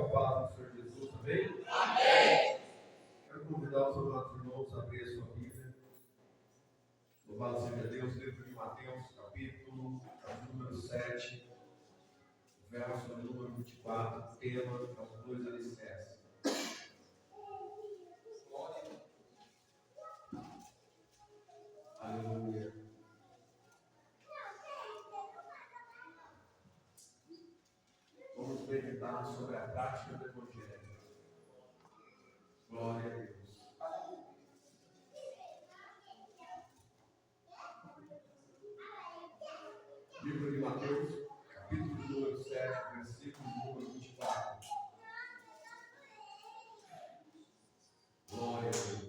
a paz do Senhor Jesus, amém? Amém. Quero convidar os amados irmãos a abrir a sua Bíblia. Louvado seja Deus, livro de Mateus, capítulo número 7, verso número 24, tema, os dois alicerces. Aleluia. Vamos meditar sobre a prática do Evangelho. Glória a Deus. Livro de Mateus, capítulo número 7, versículo número 24. Glória a Deus.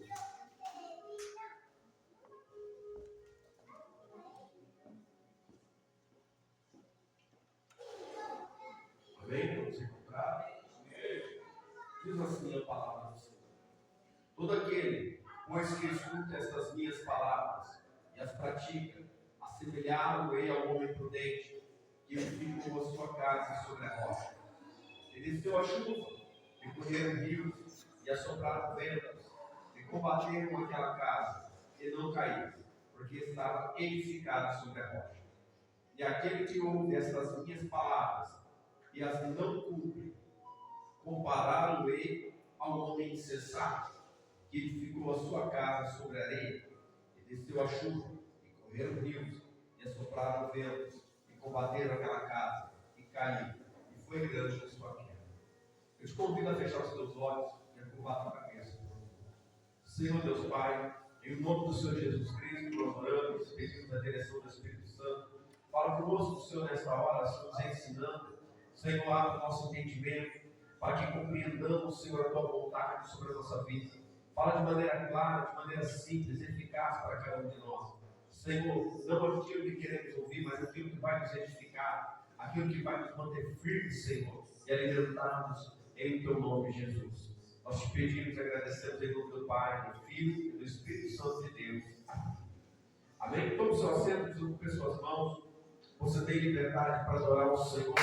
Amém? Vamos encontrar? Diz assim a palavra do Senhor. Todo aquele, pois que escuta estas minhas palavras e as pratica, assemelhá-lo-ei ao homem prudente, que edificou a sua casa sobre a rocha. E desceu a chuva, e correram rios, e assopraram ventos, e combateram aquela casa, e não caiu, porque estava edificada sobre a rocha. E aquele que ouve estas minhas palavras, e as não cumpre, compará-lo-ei ao homem insensato, que edificou a sua casa sobre a areia, e desceu a chuva, e correram rios, e assopraram ventos, e combateram aquela casa, e caiu, e foi grande a sua queda. Eu te convido a fechar os teus olhos e a curvar a tua cabeça. Senhor Deus Pai, em nome do Senhor Jesus Cristo, nós oramos, pedimos a direção do Espírito Santo. Fala conosco, Senhor, nesta hora, Senhor, nos ensinando. Senhor, abre o nosso entendimento, para que compreendamos, Senhor, a tua vontade sobre a nossa vida. Fala de maneira clara, de maneira simples, eficaz para cada um de nós. Senhor, não aquilo que queremos ouvir, mas aquilo que vai nos edificar, aquilo que vai nos manter firmes, Senhor, e alimentar-nos em teu nome, Jesus. Nós te pedimos e agradecemos em nome do Pai, do Filho e do Espírito Santo de Deus. Amém? Tome seu assento, desocupe suas mãos. Você tem liberdade para adorar o Senhor.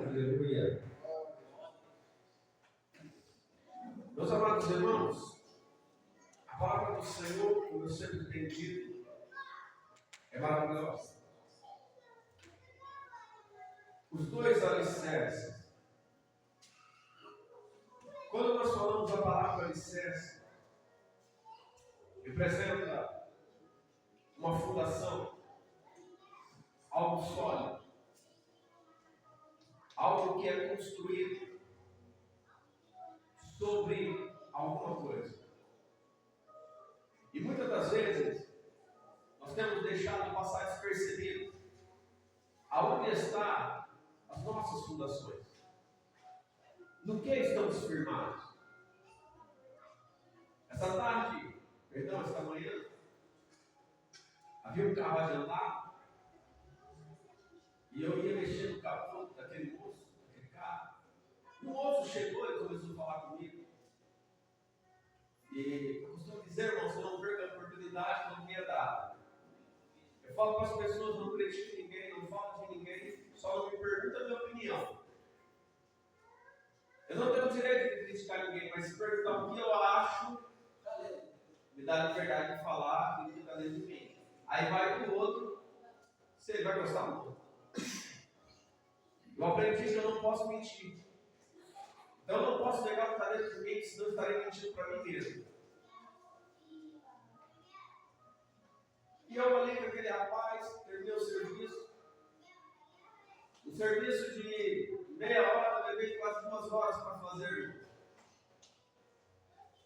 Aleluia. Meus amados irmãos, a palavra do Senhor, como eu sempre tenho dito, é maravilhosa. Os dois alicerces. Quando nós falamos a palavra alicerce, representa uma fundação, algo sólido, algo que é construído sobre alguma coisa. E muitas das vezes, nós temos deixado passar despercebido aonde estão as nossas fundações. No que estamos firmados? Esta manhã, havia um carro adiantado e eu ia mexer no capô daquele moço, daquele carro. Um moço chegou e começou a falar comigo. E eu costumo dizer, irmão, se não perca a oportunidade, não tenha dado. Eu falo para as pessoas, não critico ninguém, não falo de ninguém, só não me pergunta a minha opinião. Eu não tenho o direito de criticar ninguém, mas se perguntar o que eu acho, me dá a liberdade de falar aquilo que está dentro de mim. Aí vai para o outro, se ele vai gostar ou não. Eu aprendi que eu não posso mentir. Então eu não posso negar o que está dentro de mim, senão eu estarei mentindo para mim mesmo. E eu olhei para aquele rapaz, terminei o serviço. O serviço de meia hora, eu levei quase 2 horas para fazer.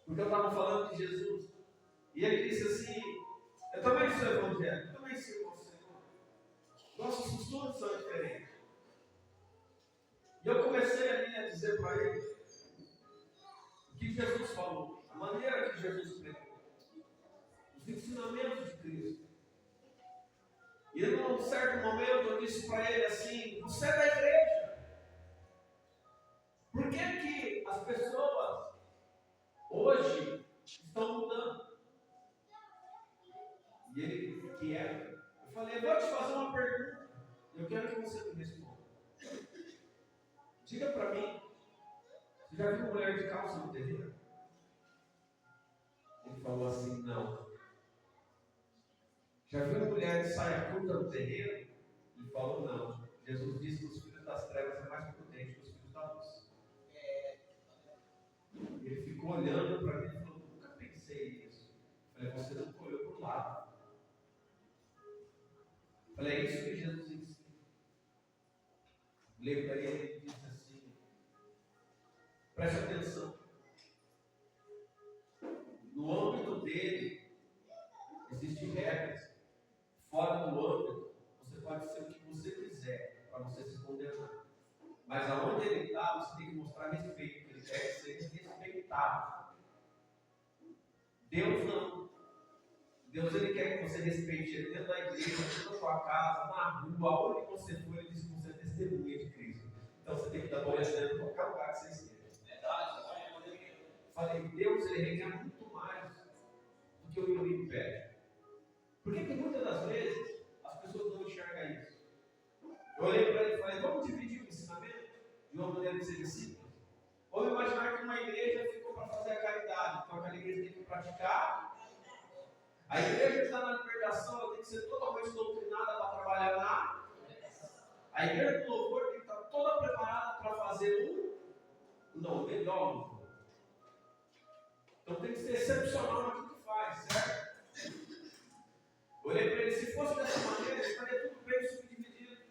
Porque eu estava falando de Jesus. E ele disse assim, eu também sou evangélico, eu também sirvo ao Senhor. Nossos costumes são diferentes. E eu comecei ali a dizer para ele o que Jesus falou, a maneira que Jesus pregou, os ensinamentos de Cristo. E num certo momento eu disse para ele assim, você é da igreja. Por que as pessoas hoje estão mudando? que era. Eu falei, eu vou te fazer uma pergunta. Eu quero que você me responda. Diga para mim, você já viu mulher de calça no terreiro? Ele falou assim, não. Já viu mulher de saia curta no terreiro? Ele falou, não. Jesus disse que os filhos das trevas é mais prudente que os filhos da luz. Ele ficou olhando para mim e falou, nunca pensei nisso. Eu falei, você não olhou para o lado. Eu falei, é isso que Jesus ensina. Olhei para ele e disse assim, preste atenção. No âmbito dele, existem regras. Fora do âmbito, você pode ser o que você quiser para você se condenar. Mas aonde ele está, você tem que mostrar respeito, porque ele quer ser respeitado. Deus não. Deus ele quer que você respeite ele dentro da igreja, dentro da sua casa, na rua, aonde você for, ele diz que você é testemunha de Cristo. Então você tem que dar bom exemplo em qualquer lugar que você esteja. Falei, Deus ele requer muito mais do que o inimigo pede. Por que muitas das vezes as pessoas não enxergam isso? Eu olhei para ele e falei, vamos dividir o ensinamento de uma maneira de ser simples. Vamos imaginar que uma igreja ficou para fazer a caridade, então aquela igreja tem que praticar. A igreja que está na libertação ela tem que ser totalmente doutrinada para trabalhar na. A igreja do louvor tem que estar toda preparada para fazer o melhor louvor. Então tem que ser excepcional naquilo que faz, certo? Eu olhei para ele, se fosse dessa maneira, estaria tudo bem subdividido.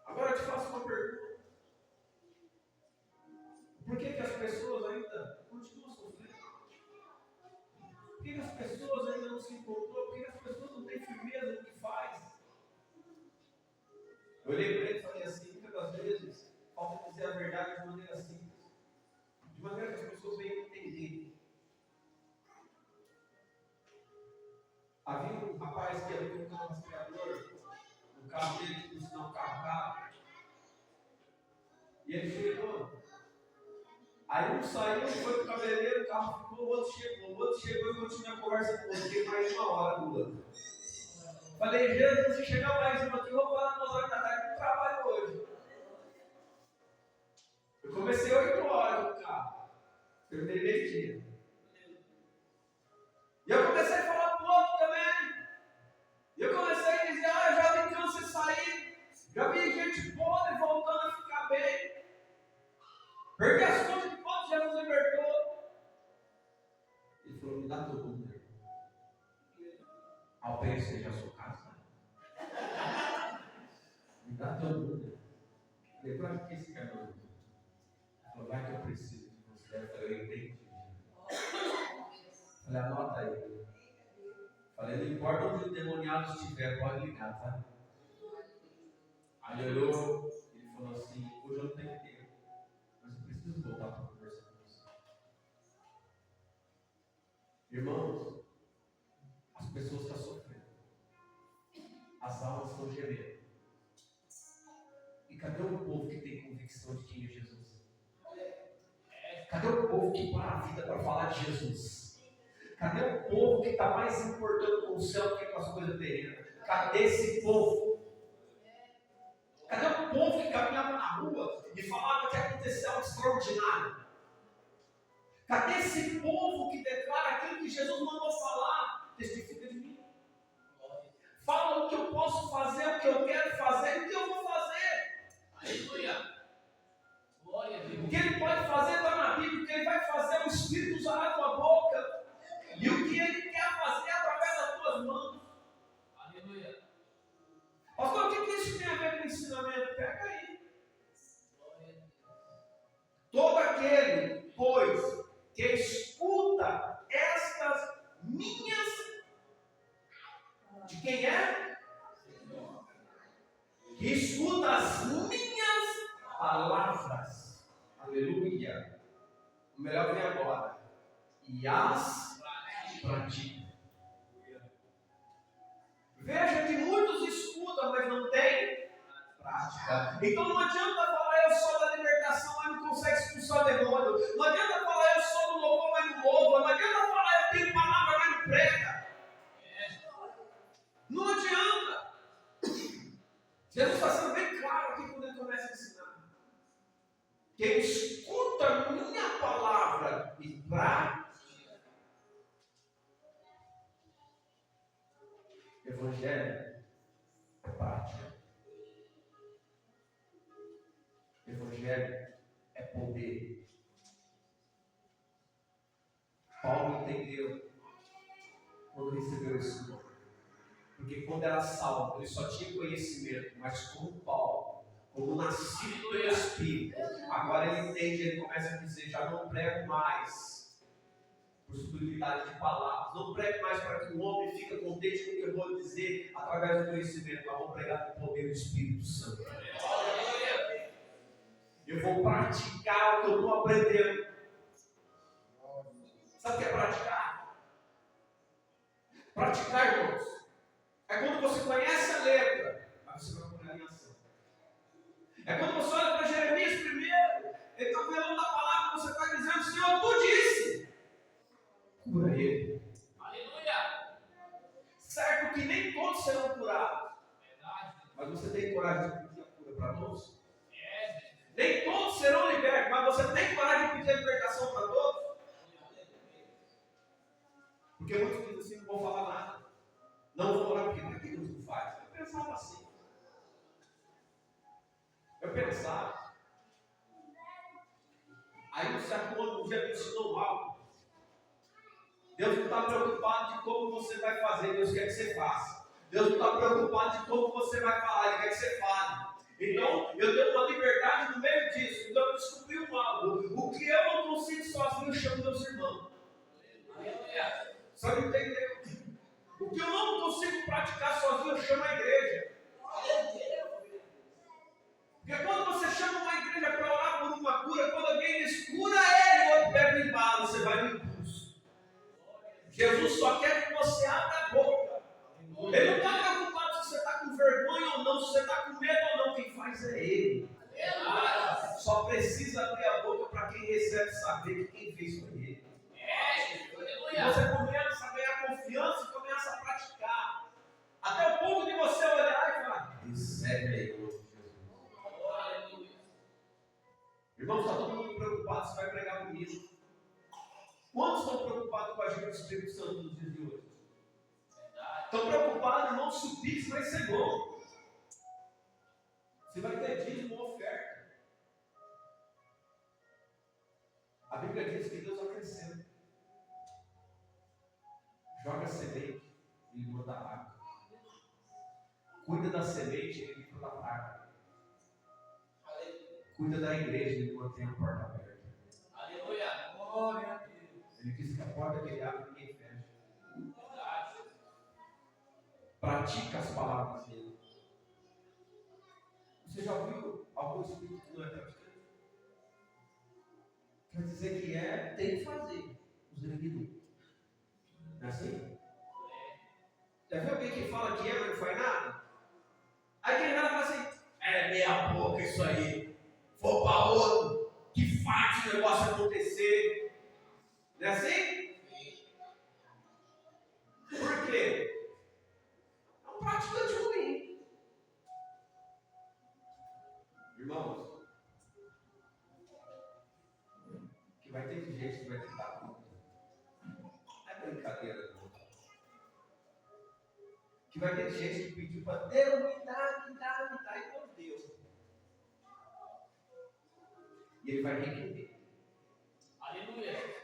Agora eu te faço uma pergunta. Por que as pessoas ainda continuam sofrendo? Por que as pessoas ainda não se encontrou? Por que as pessoas não têm firmeza no que faz? Eu olhei para ele e falei assim, muitas das vezes, falta dizer a verdade de maneira simples. De maneira que as pessoas venham entender. Havia um rapaz que era um carro rastreador, no carro dele, por sinal, um carro caro. E ele chegou. Aí um saiu, foi pro cabeleireiro, o carro ficou, o outro chegou. O outro chegou e continuou a conversa com o outro. Fiquei mais uma hora com o outro. Falei, Jesus, se chegar mais uma aqui, eu vou parar 2 horas da tarde no trabalho hoje. Eu comecei 8 horas no carro. Terminei meio-dia. E eu comecei a falar pro outro também. E eu comecei a dizer, eu já vi câncer sair. Já vi gente podre voltando a ficar bem. Perdi as contas de quanto Jesus libertou. Ele falou, me dá teu número. Ao pensei, já sou casado. Me dá teu número. Falei, pra que esse cara não? Ele falou, vai que eu preciso de você. Eu falei, eu entendi. Falei, anota aí. Falei, não importa onde o demoniado estiver, pode ligar, tá? Aí ele olhou, ele falou assim, hoje eu não tenho tempo, mas eu preciso voltar para conversar com você. Irmãos, as pessoas estão sofrendo. As almas estão gemendo. E cadê o povo que tem convicção de quem é Jesus? Cadê o povo que para a vida para falar de Jesus? Cadê o povo que está mais importando com o céu do que com as coisas terrenas? Cadê esse povo? Cadê o povo que caminhava na rua e falava que aconteceu algo extraordinário? Cadê esse povo que declara aquilo que Jesus mandou falar? Testifica de mim. Fala o que eu posso fazer, o que eu quero fazer e o que eu vou fazer. Aleluia. O que ele pode fazer está na Bíblia. O que ele vai fazer, o Espírito usará a tua boca. E o que ele quer fazer através das tuas mãos. Aleluia. Pastor, o que isso tem a ver com o ensinamento? Pega aí. Todo aquele, pois, que escuta estas minhas. De quem é? Que escuta as minhas palavras. Aleluia. O melhor vem agora. E as pratica. Veja que muitos escutam, mas não tem prática. Então não adianta falar eu sou da libertação, mas não consegue expulsar demônio. Não adianta falar eu sou do louvor, mas não louva. Não adianta falar eu tenho palavra, mas não prega. Evangelho é prática. Evangelho é poder. Paulo entendeu quando recebeu isso. Porque quando era salvo, ele só tinha conhecimento, mas como Paulo, como nascido do Espírito, agora ele entende, ele começa a dizer, já não prego mais por superioridade de palavras, não prego mais para que o homem fique contente com o que eu vou dizer através do conhecimento, mas vou pregar com o poder do Espírito Santo. Eu vou praticar o que eu estou aprendendo. Sabe o que é praticar? Praticar, irmãos, é quando você conhece a letra, mas você vai pôr ela em ação. É quando você olha para Jeremias primeiro, ele está falando da palavra, você está dizendo, Senhor, tu disse. Cura ele. Aleluia. Certo que nem todos serão curados. Mas você tem coragem de pedir a cura para todos? Nem todos serão libertos, mas você tem coragem de pedir a libertação para todos? Porque muitos dizem assim, não vou falar nada. Não vou orar porque para que Deus não faz? Eu pensava assim. Eu pensava. Aí um certo ano um dia me ensinou algo. Deus não está preocupado de como você vai fazer, Deus quer que você faça. Deus não está preocupado de como você vai falar, Ele quer que você fale. Então, eu tenho uma liberdade no meio disso. Então, eu descobri algo. O que eu não consigo sozinho, eu chamo meus irmãos. Só que entendeu? O que eu não consigo praticar sozinho, eu chamo a igreja. Porque quando você chama uma igreja para orar por uma cura, quando alguém diz cura ele, o outro pega o embalo, você vai no impulso. Jesus só quer que você abra a boca. Ele não está preocupado se você está com vergonha ou não, se você está com medo ou não, quem faz é Ele. Só precisa abrir a boca para quem recebe saber que quem fez foi Ele. E você começa a ganhar confiança e começa a praticar. Até o ponto de você olhar e falar, recebe aí, Jesus. Irmãos, está todo mundo preocupado se vai pregar bonito. Quantos estão preocupados com a ajuda do Espírito Santo nos dias de hoje? Estão preocupados, irmão, se o Pix vai ser bom. Se vai ter dízimo ou oferta. A Bíblia diz que Deus acrescenta. Joga a semente e livra da água. Cuida da semente e livra da praga. Cuida da igreja e mantém a porta aberta. Aleluia. Glória a Deus. Ele disse que a porta que ele abre ninguém fecha. Pratica as palavras dele. Você já ouviu algum espírito que não é praticante? Quer dizer que tem que fazer. Os inimigos. Não é assim? Já viu alguém que fala que mas não faz nada? Aí quem nada fala assim, meia boca isso aí. For para outro, que faz o negócio acontecer. Não é assim? Por quê? É um praticante ruim. Irmãos, que vai ter gente que vai tentar tudo. Não é brincadeira, não. Que vai ter gente que pediu para Deus me dá, e Deus deu. E ele vai requerer. Aleluia.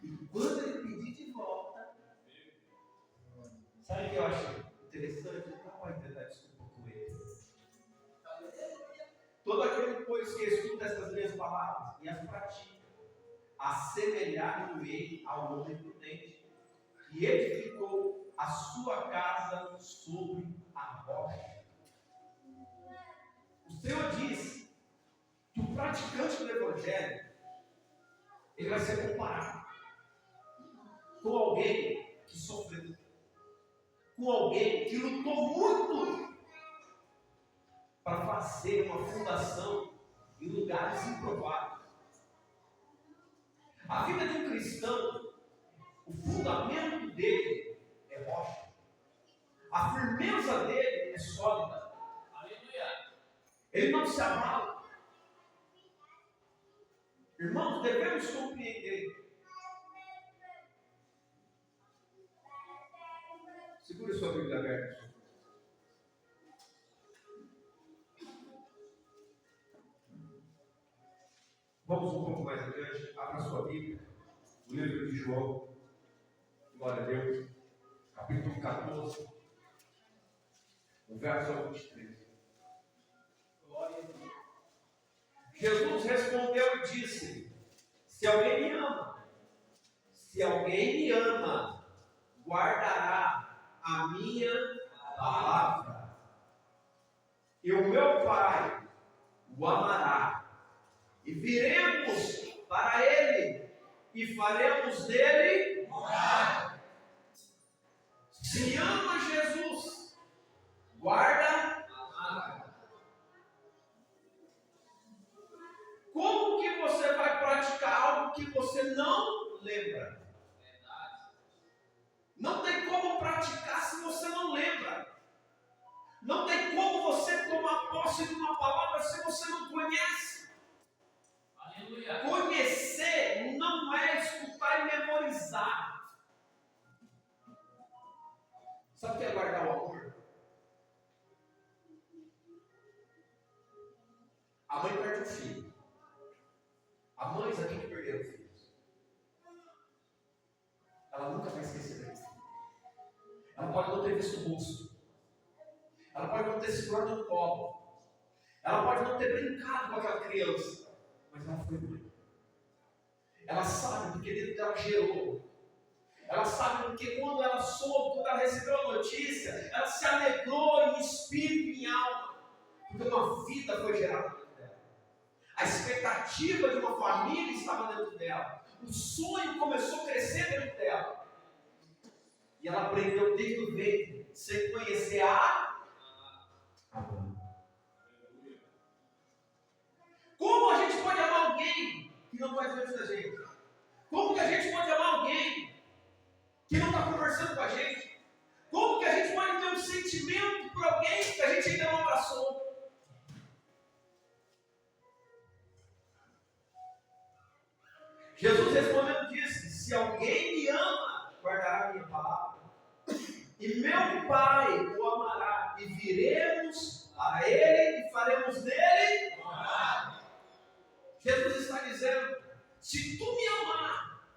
E quando ele pedir de volta, sabe o que eu acho interessante? Ele não pode tentar desculpa com ele. Todo aquele, pois, que escuta estas minhas palavras e as pratica, assemelhado-me ao homem prudente, que edificou a sua casa sobre a rocha. O Senhor diz que o praticante do Evangelho, ele vai ser comparado com alguém que sofreu, com alguém que lutou muito para fazer uma fundação em lugares improváveis. A vida de um cristão, o fundamento dele é rocha. A firmeza dele é sólida. Aleluia. Ele não se abala. Irmãos, devemos compreender Segure sua Bíblia aberta. Vamos um pouco mais adiante. Abra sua Bíblia. O livro de João. Glória a Deus. Capítulo 14. O verso 23. Glória a Deus. Jesus respondeu e disse: se alguém me ama, guardará a minha palavra. E o meu Pai o amará. E viremos para ele e faremos dele morada. Se ama Jesus, guarda a palavra. Como que você vai praticar algo que você não lembra? Não tem como praticar se você não lembra. Não tem como você tomar posse de uma palavra se você não conhece. Aleluia. Conhecer não é escutar e memorizar. Sabe o que é guardar o amor? A mãe perde o filho. A mãe sabe quem perdeu o filho. Ela nunca vai esquecer disso. Ela pode não ter visto o rosto. Ela pode não ter segurado no colo. Ela pode não ter brincado com aquela criança. Mas ela foi mãe. Ela sabe porque dentro dela gerou. Ela sabe porque quando ela soube, quando ela recebeu a notícia, ela se alegrou em espírito e em alma. Porque uma vida foi gerada dentro dela. A expectativa de uma família estava dentro dela. O sonho começou a crescer dentro dela. E ela aprendeu desde o ventre, sem conhecer a amor. Como a gente pode amar alguém que não está diante da gente? Como que a gente pode amar alguém que não está conversando com a gente? Como que a gente pode ter um sentimento por alguém que a gente ainda não abraçou? Jesus respondendo disse: se alguém me ama, guardará a minha palavra. E meu Pai o amará, e viremos a Ele e faremos dele morada. Jesus está dizendo: se tu me amar,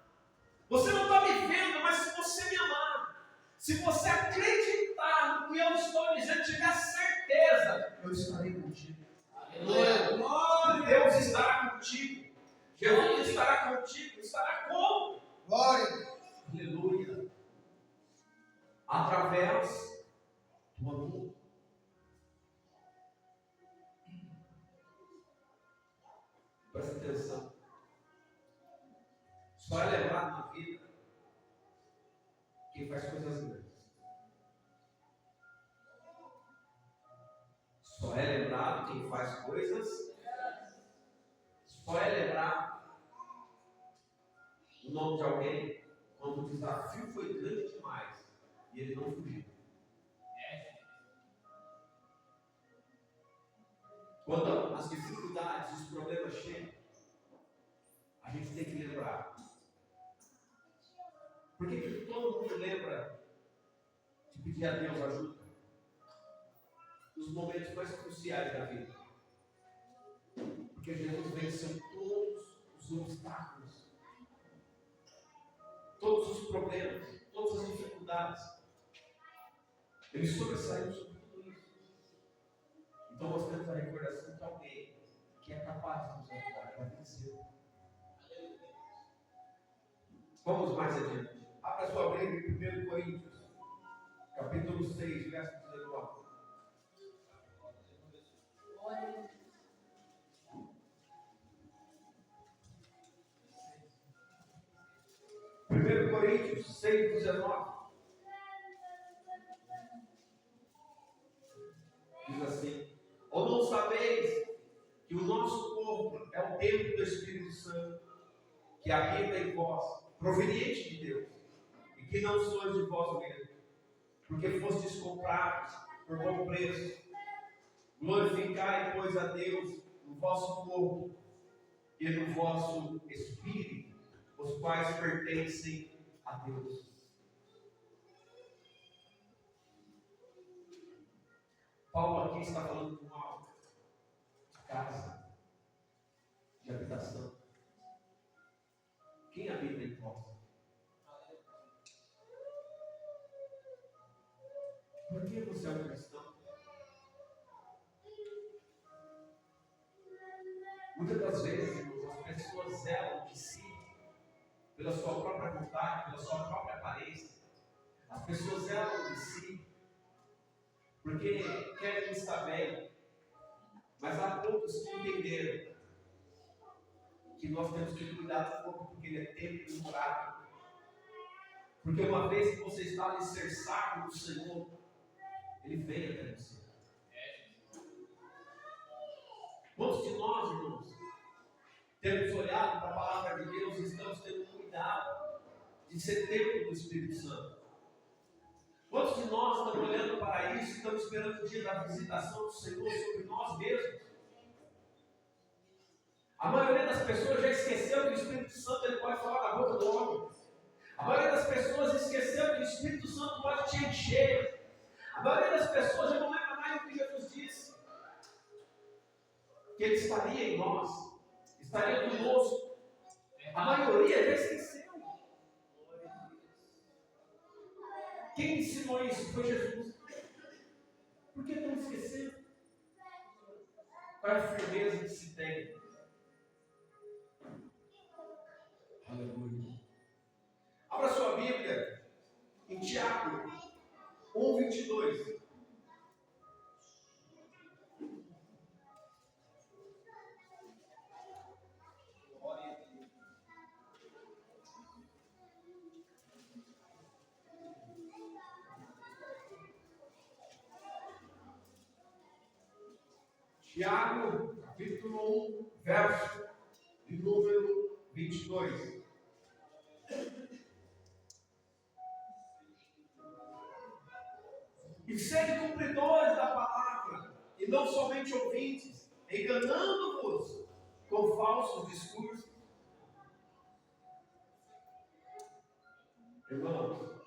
você não está me vendo, mas se você me amar, se você acreditar no que eu estou dizendo, tiver certeza, eu estarei contigo. Aleluia. Deus estará contigo. Jesus estará contigo. Estará como? Glória. Aleluia. Através do amor. Presta atenção. Só é lembrado na vida quem faz coisas grandes. Só é lembrado quem faz coisas. Só é lembrado o nome de alguém quando o desafio foi grande demais e ele não fugiu. Quando as dificuldades, os problemas chegam, a gente tem que lembrar. Por que todo mundo lembra de pedir a Deus ajuda? Nos momentos mais cruciais da vida. Porque Jesus venceu todos os obstáculos, todos os problemas, todas as dificuldades. Ele sobressaiu sobre tudo isso. Então nós temos a recordação de alguém que é capaz de nos ajudar a vencer. Vamos mais adiante. Abra sua Bíblia em 1 Coríntios, capítulo 6, verso 19. 1 Coríntios 6, 19. Diz assim: ou não sabeis que o nosso corpo é o templo do Espírito Santo, que habita em vós, proveniente de Deus, e que não sois de vós mesmos, porque fostes comprados por bom preço. Glorificai, pois, a Deus no vosso corpo e no vosso espírito, os quais pertencem a Deus. Paulo aqui está falando com algo de casa, de habitação. Quem habita em vós? Por que você é um cristão? Muitas das vezes, irmãos, as pessoas zelam de si pela sua própria vontade, pela sua própria aparência. As pessoas zelam de si porque querem estar bem. Mas há poucos que entenderam que nós temos que cuidar do corpo porque ele é templo e morada. Porque uma vez que você está alicerçado do Senhor, ele vem até você. Quantos de nós, irmãos, temos olhado para a palavra de Deus e estamos tendo cuidado de ser templo do Espírito Santo? Quantos de nós estamos olhando para isso e estamos esperando o dia da visitação do Senhor sobre nós mesmos? A maioria das pessoas já esqueceu que o Espírito Santo ele pode falar da boca do homem. A maioria das pessoas esqueceu que o Espírito Santo pode te encher. A maioria das pessoas já não lembra mais o que Jesus disse. Que ele estaria em nós, estaria conosco. A maioria já esqueceu. Quem ensinou isso foi Jesus. Por que não esqueceu? Qual é a firmeza que se tem? Aleluia. Abra sua Bíblia em Tiago 1:22. Tiago, capítulo 1, verso de número 22. E sede cumpridores da palavra, e não somente ouvintes, enganando-vos com falsos discursos. Irmãos,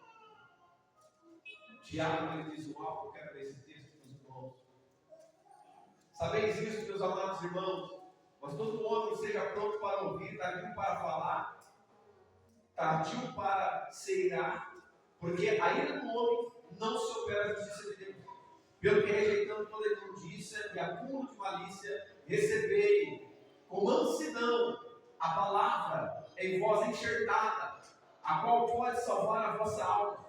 Tiago ele diz algo, eu quero ler esse texto com os irmãos. Sabeis isso, meus amados irmãos, mas todo homem seja pronto para ouvir, tardio para falar, tardio para se irar, porque a ira do homem não se opera a justiça de Deus. Pelo que rejeitando toda imundícia e acúmulo de malícia, recebei com mansidão a palavra em vós enxertada, a qual pode salvar a vossa alma.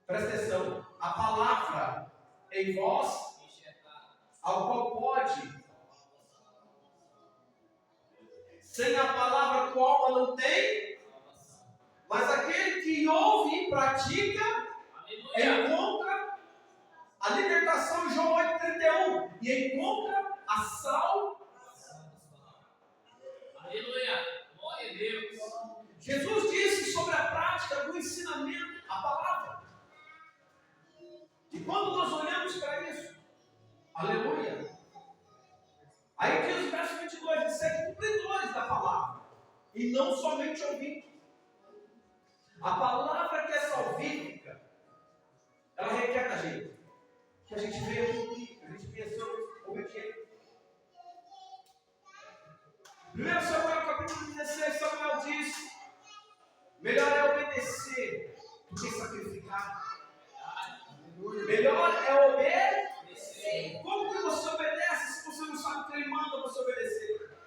Presta atenção, a palavra em vós, ao qual pode. Sem a palavra tua alma não tem, mas aquele que ouve e pratica, encontra a libertação em João 8,31 e encontra a salvação. Aleluia, glória a Deus. Jesus disse sobre a prática do ensinamento, a palavra. E quando nós olhamos para isso, aleluia. Aí diz o verso 22, de ser cumpridores da palavra, e não somente ouvintes. A palavra que é salvífica, ela requer da gente, que a gente venha cumprir, que a gente venha ser obediente. 1 Samuel capítulo 16, Samuel diz, melhor é obedecer do que sacrificar. Melhor é obedecer. Como que você obedece se você não sabe o que ele manda você obedecer?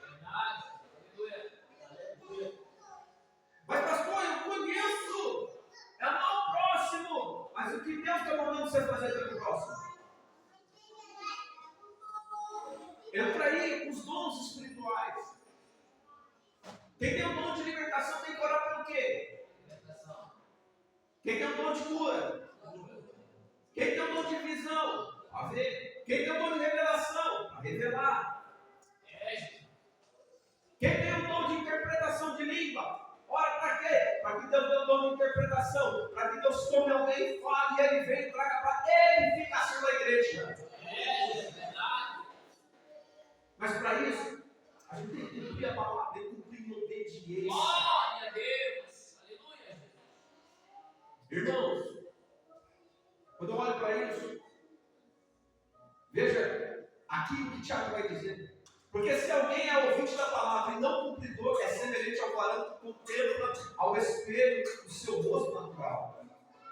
Mas pastor, eu conheço, é amar o próximo, mas o que Deus está mandando você fazer pelo próximo? Entra aí os dons espirituais. Quem tem o dom de libertação tem que orar pelo quê? Quem tem o dom de cura? Quem tem o dom de visão? A ver. Quem tem o dom de revelação? A revelar. Quem tem o dom de interpretação de língua? Ora para quê? Para que Deus dê o dom de interpretação. Para que Deus tome alguém e fale e ele venha e traga para a edificação da igreja. Mas para isso, a gente tem que cumprir a palavra, tem que cumprir em obediência. Glória a Deus. Aleluia. Irmãos, quando eu olho para para isso. Veja aqui o que Tiago vai dizer. Porque se alguém é ouvinte da palavra e não cumpridor, é semelhante ao varão que contempla ao espelho o seu rosto natural.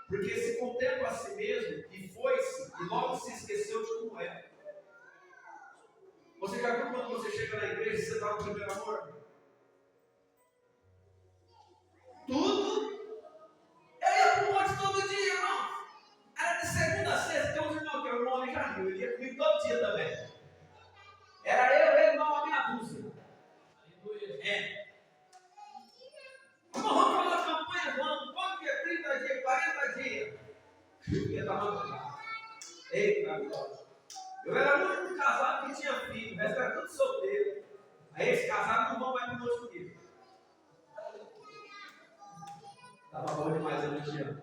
Porque se contempla a si mesmo e foi-se, e logo se esqueceu de como é. Você já viu quando você chega na igreja e você está no primeiro amor? Tudo. Eu ia para o monte todo dia, irmão. Era de segunda a sexta. Tem uns irmãos que o irmão ali já viu. Ele ia comigo todo dia também. Era eu, ele, não, a meia dúzia. É. Vamos para uma campanha, vamos. Quanto dia? 30 dias, 40 dias. Eu ia dar uma. Eita, glória. Eu era o único casado que tinha filho. O resto era tudo solteiro. Aí esse casado não vão mais para o nosso comigo. Estava bom demais a noite, né?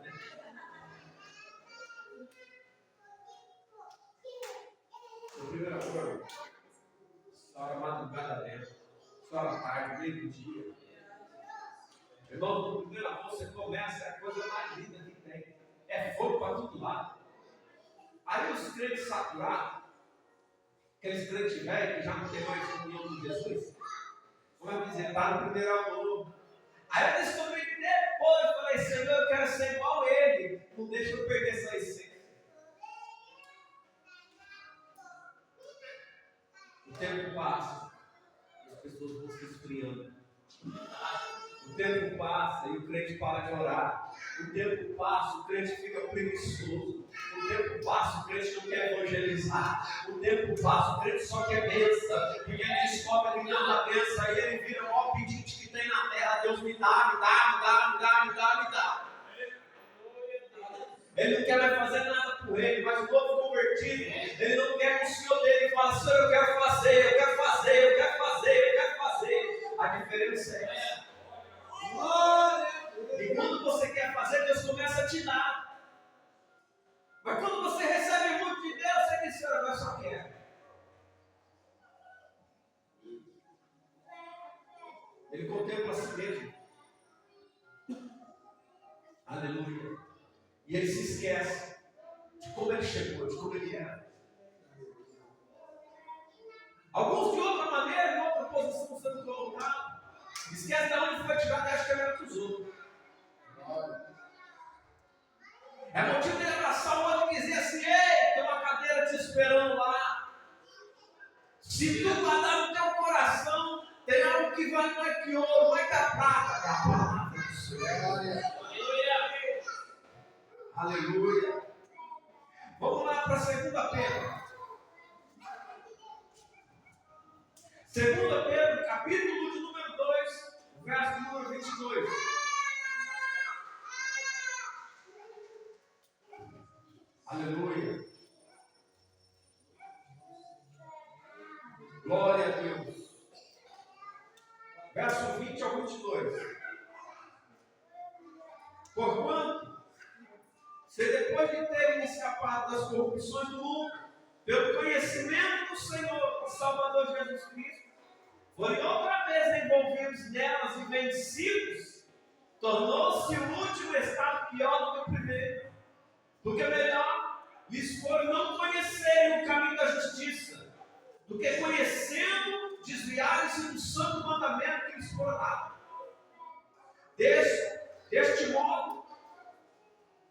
No primeiro amor, estoura madrugada dentro, estoura tarde, meio do dia. Irmão, no primeiro amor você começa, é a coisa mais linda que tem. É fogo para todo lado. Aí os crentes saturados, aqueles crentes velhos que já não tem mais comunhão com Jesus, vão dizer, está no primeiro amor. Aí eu descobri que depois, falei, Senhor, eu quero ser igual a ele. Não deixa eu perder essa essência. O tempo passa e as pessoas vão se esfriando. O tempo passa e o crente para de orar. O tempo passa, o crente fica preguiçoso. O tempo passa, o crente não quer evangelizar. O tempo passa, o crente só quer bênção. Porque ele descobre que Deus dá bênção. Aí ele vira o maior pedinte que tem na terra. Deus me dá, me dá, me dá, me dá, me dá, me dá. Ele não quer mais fazer nada por ele, mas o novo convertido, ele não quer que o Senhor dele fale, Senhor, eu quero fazer, eu quero fazer, eu quero fazer, eu quero fazer. A diferença é essa. E quando você quer fazer, Deus começa a te dar. Mas quando você recebe muito de Deus, você diz, Senhor, eu só quero. Ele contempla a si mesmo. Aleluia. E ele se esquece de como ele chegou, de como ele era. Alguns de outra maneira, em outra posição sendo colocados, esquece de onde foi tirado e acha que ele era dos outros. É motivo de ele abraçar o outro e dizer assim, ei, tem uma cadeira te esperando lá. Se tu guardar no teu coração, tem algo que vale mais que ouro, mais que a prata. É a palavra do Senhor. Aleluia. Vamos lá para 2 Pedro. 2 Pedro, capítulo de número 2, verso número 22. Aleluia. Glória a Deus. Verso 20 ao 22. Porquanto, se depois de terem escapado das corrupções do mundo, pelo conhecimento do Senhor e Salvador Jesus Cristo, forem outra vez envolvidos nelas e vencidos, tornou-se o último estado pior do que o primeiro. Porque melhor lhes for não conhecerem o caminho da justiça, do que conhecendo, desviarem-se do santo mandamento que lhes foi dado. Deste modo,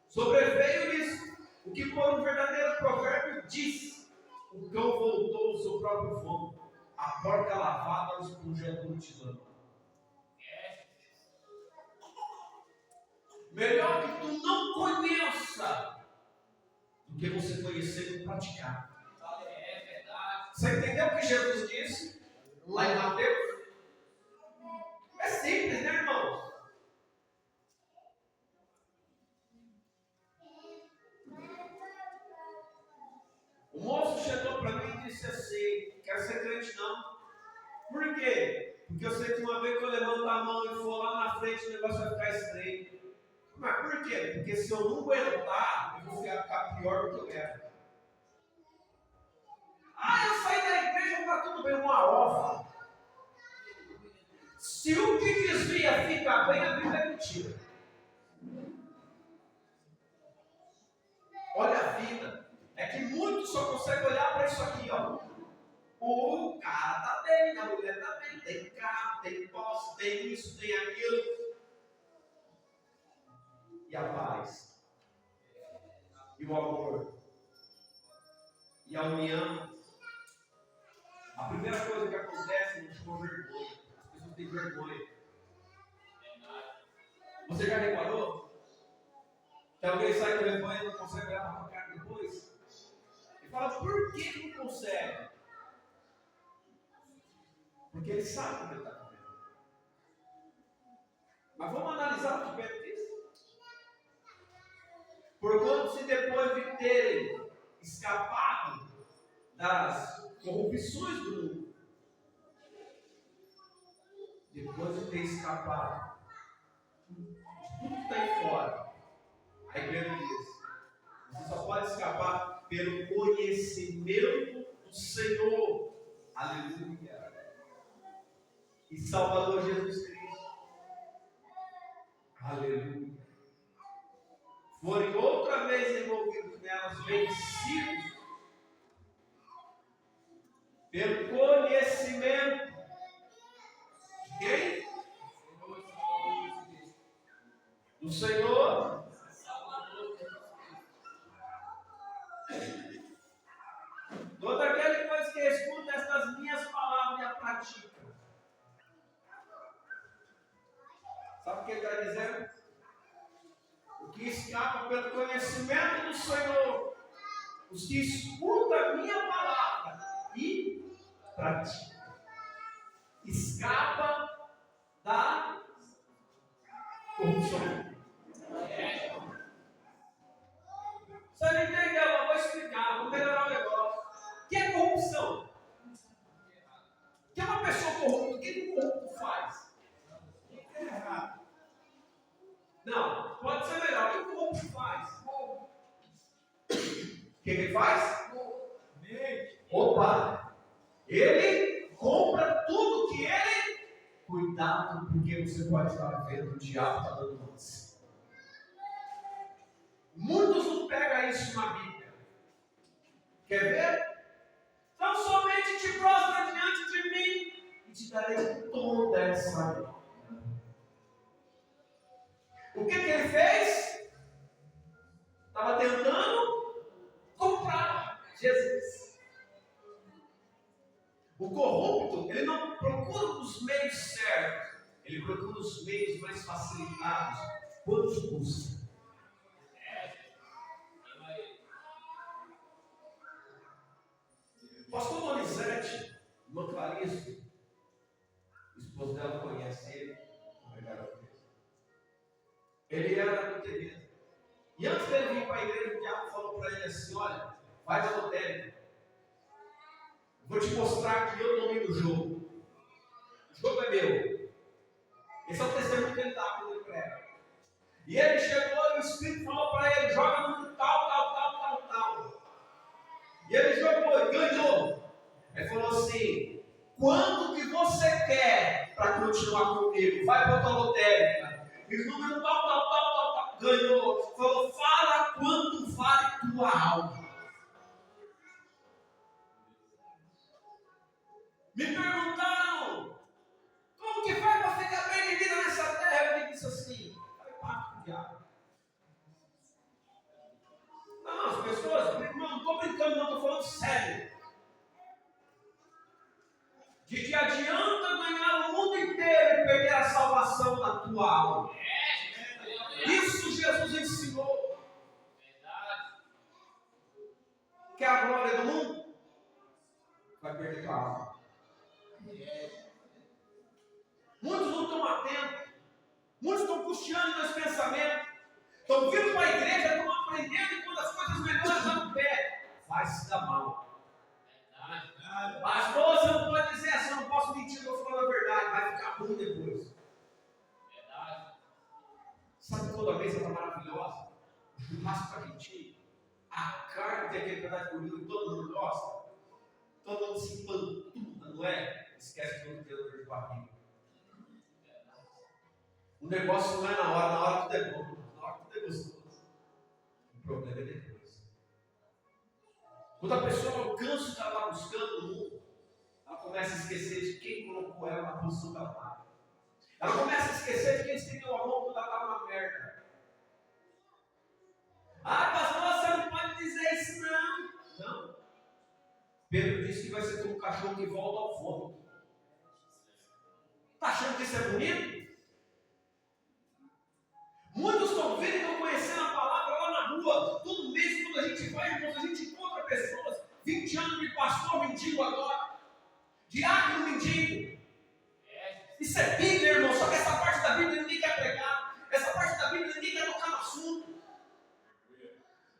sobreveio-lhes o que por um verdadeiro provérbio diz: o cão voltou ao seu próprio vômito, a porca lavada ao esponjador tirano. Melhor que tu não conheça do que você conhecer e praticar. Você entendeu o que Jesus disse lá em Mateus? É simples, né, irmãos? O moço chegou para mim e disse assim: quero ser crente não. Por quê? Porque eu sei que uma vez que eu levanto a mão e for lá na frente, o negócio vai ficar estreito. Mas por quê? Porque se eu não aguentar, eu vou ficar pior do que eu era. Ah, eu saí da igreja, está tudo bem, uma ova. Se o que desvia fica bem, a Bíblia é mentira. Olha a vida. consegue olhar para isso aqui, ó. O cara tá bem, a mulher tá bem, tem carro, tem posse, tem isso, tem aquilo. E a paz, e o amor, e a união. A primeira coisa que acontece é com vergonha. As pessoas têm vergonha. Você já reparou? Que alguém sai com vergonha e não consegue olhar para a cara depois? E fala, por que não consegue? Porque ele sabe como ele está vivendo. Mas vamos analisar o que Pedro disse. Porquanto, se depois de terem escapado das corrupções do mundo, depois de ter escapado tudo que está aí fora, aí Pedro diz, você só pode escapar pelo conhecimento do Senhor, aleluia, e Salvador Jesus Cristo, aleluia. Forem outra vez envolvidos nelas, vencidos pelo conhecimento de quem? Do Senhor. Todo aquele que escuta estas minhas palavras e a pratica. Sabe o que ele está dizendo? O que escapa pelo conhecimento do Senhor, os que escutam a minha palavra e praticam. Escapa da corrupção. Você não entendeu? Eu vou explicar, vou melhorar o negócio. O que é corrupção? O que é uma pessoa corrupta? O que o corrupto faz? Não, pode ser melhor. O que o corrupto faz? O que ele faz? Opa! Ele compra tudo que ele. Cuidado, porque você pode estar vendo o diabo está dando lance. Muitos não pegam isso na Bíblia. Quer ver? Então somente te prostra diante de mim e te darei toda essa vida. O que ele fez? Estava tentando comprar Jesus. O corrupto, ele não procura os meios certos, ele procura os meios mais facilitados. Quantos custa? Pastor Donizete, irmã Clarice, o esposo dela conhece ele, ele era do terreno. E antes dele vir para a igreja, o diabo falou para ele assim: olha, vai da lotérica, vou te mostrar que eu domino o jogo. O jogo é meu. Esse é o testemunho que ele dá quando ele prega. E ele chegou e o Espírito falou para ele: joga no tal. E ele jogou e ganhou. Ele falou assim: quanto que você quer para continuar comigo? Vai para a tua lotérica. E o número tal. Ganhou. Falou: fala quanto vale tua alma. Me perguntaram: como que faz para ficar bem de vida nessa terra? Eu disse assim: vai pacto com o diabo. Não, as pessoas, não estou brincando, não, estou falando sério. De que adianta ganhar o mundo inteiro e perder a salvação da tua alma. Isso Jesus ensinou. Quer a glória do mundo? Vai perder tua alma. Muitos não estão atentos. Muitos estão custeando meus pensamentos. Estão vindo para a igreja, estão aprendendo e quando as coisas melhores dão pé, vai se dar mal. Pastor, você não pode dizer assim, eu não posso mentir, eu estou falando a verdade, vai ficar ruim depois. Sabe que toda mesa está maravilhosa? O churrasco está quentinho, a carne tem aquele pedaço de gordura que todo mundo gosta, todo mundo se pantuda, não é? Esquece que todo mundo tem dor de barriga. O negócio não é na hora tudo é bom, na hora tudo é gostoso. O problema é depois. Quando a pessoa alcança o que ela está buscando no mundo, ela começa a esquecer de quem colocou ela na posição que ela está. Ela começa a esquecer de quem estendeu a mão quando ela estava na merda. Ah, pastor, você não pode dizer isso não. Não. Pedro disse que vai ser como um cachorro que volta ao vômito. Está achando que isso é bonito? Muitos estão vendo e estão conhecendo a palavra lá na rua. Todo mês, quando a gente vai, irmãos, a gente encontra pessoas, 20 anos de pastor mendigo agora, diácono mendigo. Isso é Bíblia, irmão, só que essa parte da Bíblia ninguém quer pregar. Essa parte da Bíblia ninguém quer tocar no assunto.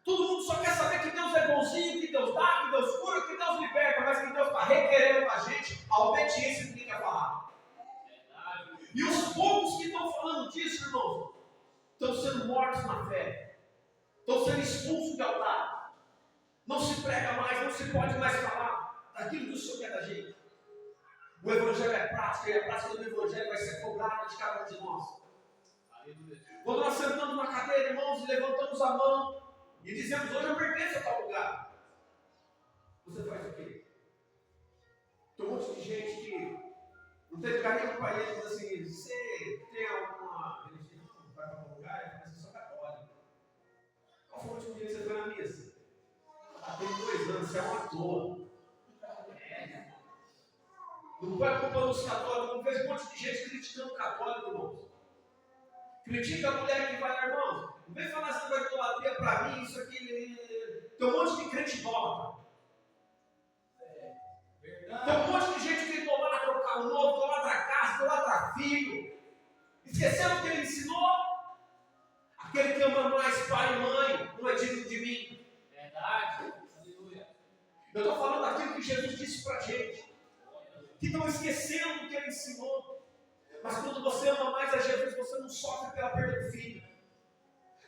Todo mundo só quer saber que Deus é bonzinho, que Deus dá, que Deus cura, que Deus liberta, mas que Deus está requerendo da gente a obediência que ninguém quer falar. E os poucos que estão falando disso, irmãos, estão sendo mortos na fé, estão sendo expulsos de altar. Não se prega mais, não se pode mais falar daquilo que o Senhor quer da gente. O Evangelho é prática, e a prática do Evangelho vai ser cobrada de cada um de nós. Quando nós sentamos na cadeira, irmãos, e levantamos a mão e dizemos: hoje eu pertenço a tal lugar, você faz o quê? Tem um monte de gente que não tem carinho para ele, diz assim: você tem alguma religião, vai para algum lugar? Eu falo assim: sou católico. Qual foi o último dia que você foi na missa? Tem 2 anos, você é um ator. Não põe a culpa nos católicos. Não vejo um monte de gente criticando o católico, irmãos. Critica a mulher que vai, irmãos. Não vem falar essa coisa de idolatria para mim, isso aqui. Tem um monte de crente idólatra. Tem um monte de gente que idolatra o carro novo, idolatra a casa, idolatra filho. Esquecendo o que ele ensinou? Aquele que ama mais pai e mãe não é digno de mim. Verdade. Aleluia. Eu estou falando daquilo que Jesus disse para a gente. Que estão esquecendo o que ele ensinou. Mas quando você ama mais a Jesus, você não sofre pela perda do filho.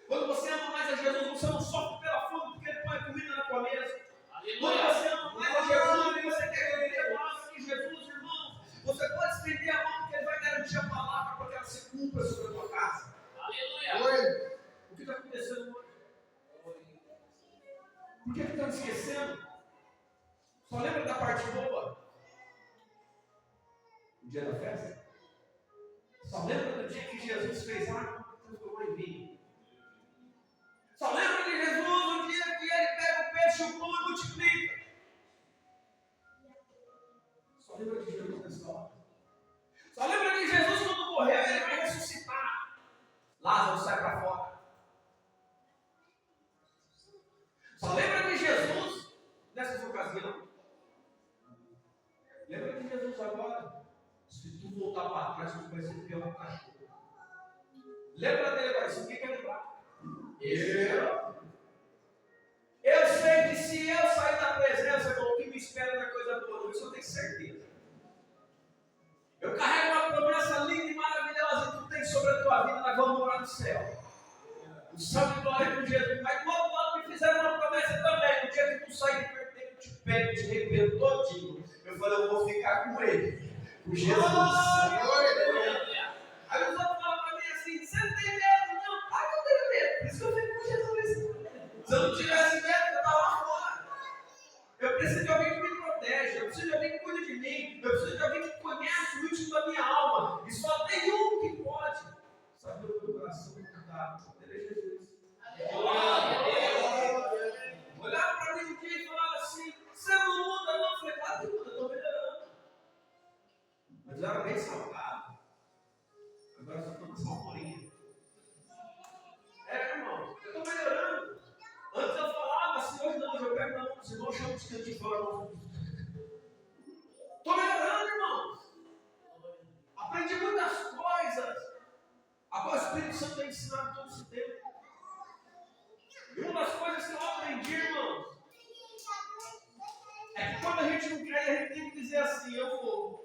Quando você ama mais a Jesus, você não sofre pela fome, porque ele põe comida na tua mesa. Aleluia. Quando você ama mais a Jesus, você quer viver mais que Jesus, irmão, você pode estender a mão, porque ele vai garantir a palavra para que ela se cumpra sobre a tua casa. Aleluia. O que está acontecendo hoje? Por que estão esquecendo? Só lembra da parte boa? O dia da festa? Só lembra do dia que Jesus fez água e transformou em vinho? Só lembra de Jesus o dia que ele pega o peixe, o pão e multiplica? Só lembra de Jesus nessa história? Só lembra de Jesus quando morreu e ele vai ressuscitar? Lázaro sai para fora. Só lembra de Jesus nessas ocasiões? Lembra de Jesus agora? Se tu voltar para trás, tu vai ser pior que o cachorro. Lembra dele agora? Isso quem quer lembrar? Eu sei que se eu sair da presença, irmão, o que me espera não é coisa boa, isso eu tenho certeza. Eu carrego uma promessa linda e maravilhosa que tu tem sobre a tua vida, nós vamos morar no céu. O céu de glória com Jesus. Mas do outro lado me fizeram uma promessa também. No dia que tu sair de perto dele, eu te pego, eu te arrependo todinho. Eu falei: eu vou ficar com ele, com Jesus. Aí os outros falam para mim assim: você não tem medo? Não, claro que eu tenho medo. Por isso que eu fico com Jesus. Se eu não tivesse medo, eu estava lá fora. Eu preciso de alguém que me protege. Eu preciso de alguém que cuide de mim. Eu preciso de alguém que conhece o íntimo da minha alma. E só tem um que pode saber o meu coração mudar. Ele é Jesus. Olhava para mim um dia e falava assim: você não muda, não? Eu falei: claro que muda, estou melhorando. Mas eu era bem saudável. Agora só estou com salmorinha. Irmão, eu estou melhorando. Antes eu falava assim: hoje não, hoje eu pego na mão dos irmãos, chamo de canto de fora. Estou melhorando, irmãos. Aprendi muitas coisas. Agora o Espírito Santo tem ensinado todo esse tempo. E uma das coisas que eu aprendi, irmãos, é que quando a gente não quer, a gente tem que dizer assim: eu vou.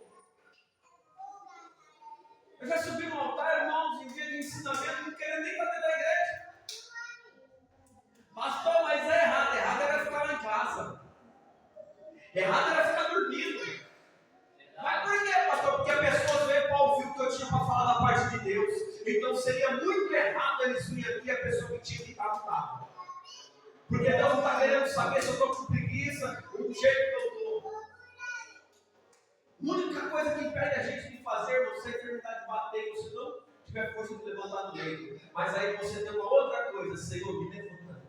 Eu já subi no altar, irmãos, em dia de ensinamento, não queria nem estar dentro da igreja. Pastor, mas é errado. Errado era ficar lá em casa. Errado era ficar dormindo. Mas por que, pastor? Porque a pessoa veio para ouvir o que eu tinha para falar da parte de Deus. Então seria muito errado eles virem aqui a pessoa que tinha que estar no carro. Porque Deus não está querendo saber se eu estou com preguiça, do jeito que eu estou. A única coisa que impede a gente de fazer, você terminar de bater, você não tiver força de levantar do leito. Mas aí você tem uma outra coisa, Senhor, me levanta.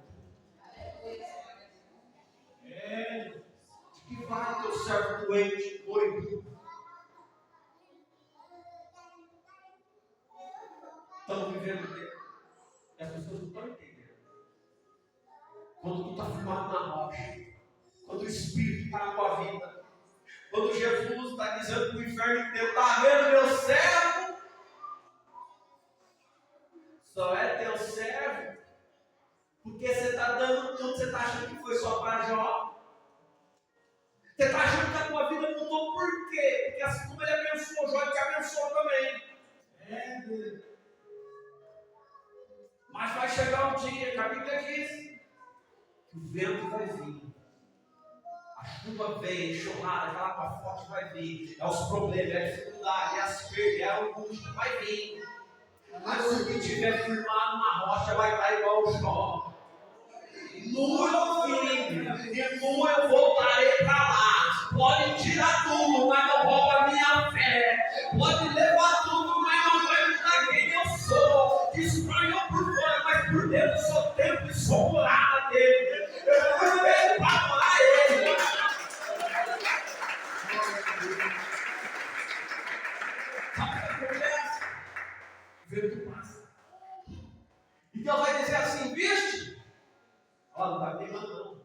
De que vale o teu servo doente, doido? Estamos vivendo o quê? E as pessoas não estão entendendo. Quando tu está firmado na rocha, quando o Espírito está na tua vida, quando Jesus está dizendo que o inferno inteiro está vendo meu servo, só é teu servo, porque você está dando tudo, você está achando que foi só para Jó. Você está achando que a tua vida mudou por quê? Porque assim como ele abençoou Jó, ele te abençoou também. Mas vai chegar um dia, que a Bíblia diz, que o vento vai vir. A chuva vem, a enxurrada, aquela água forte vai vir. É os problemas, é a dificuldade, é as perdas, é a angústia, vai vir. Mas se o que estiver firmado na rocha vai estar igual o Jó. Nu eu vim, e nu eu voltarei para lá. Podem tirar tudo, mas não rouba a minha fé. Pode levar tudo, mas não vai mudar quem eu sou. Destrói eu por fora, mas por dentro eu sou templo e sou morada dele. Eu fui feito para adorar ele. Sabe o que acontece? O vento passa. E Deus vai dizer assim: viste? Olha, não está queimando não.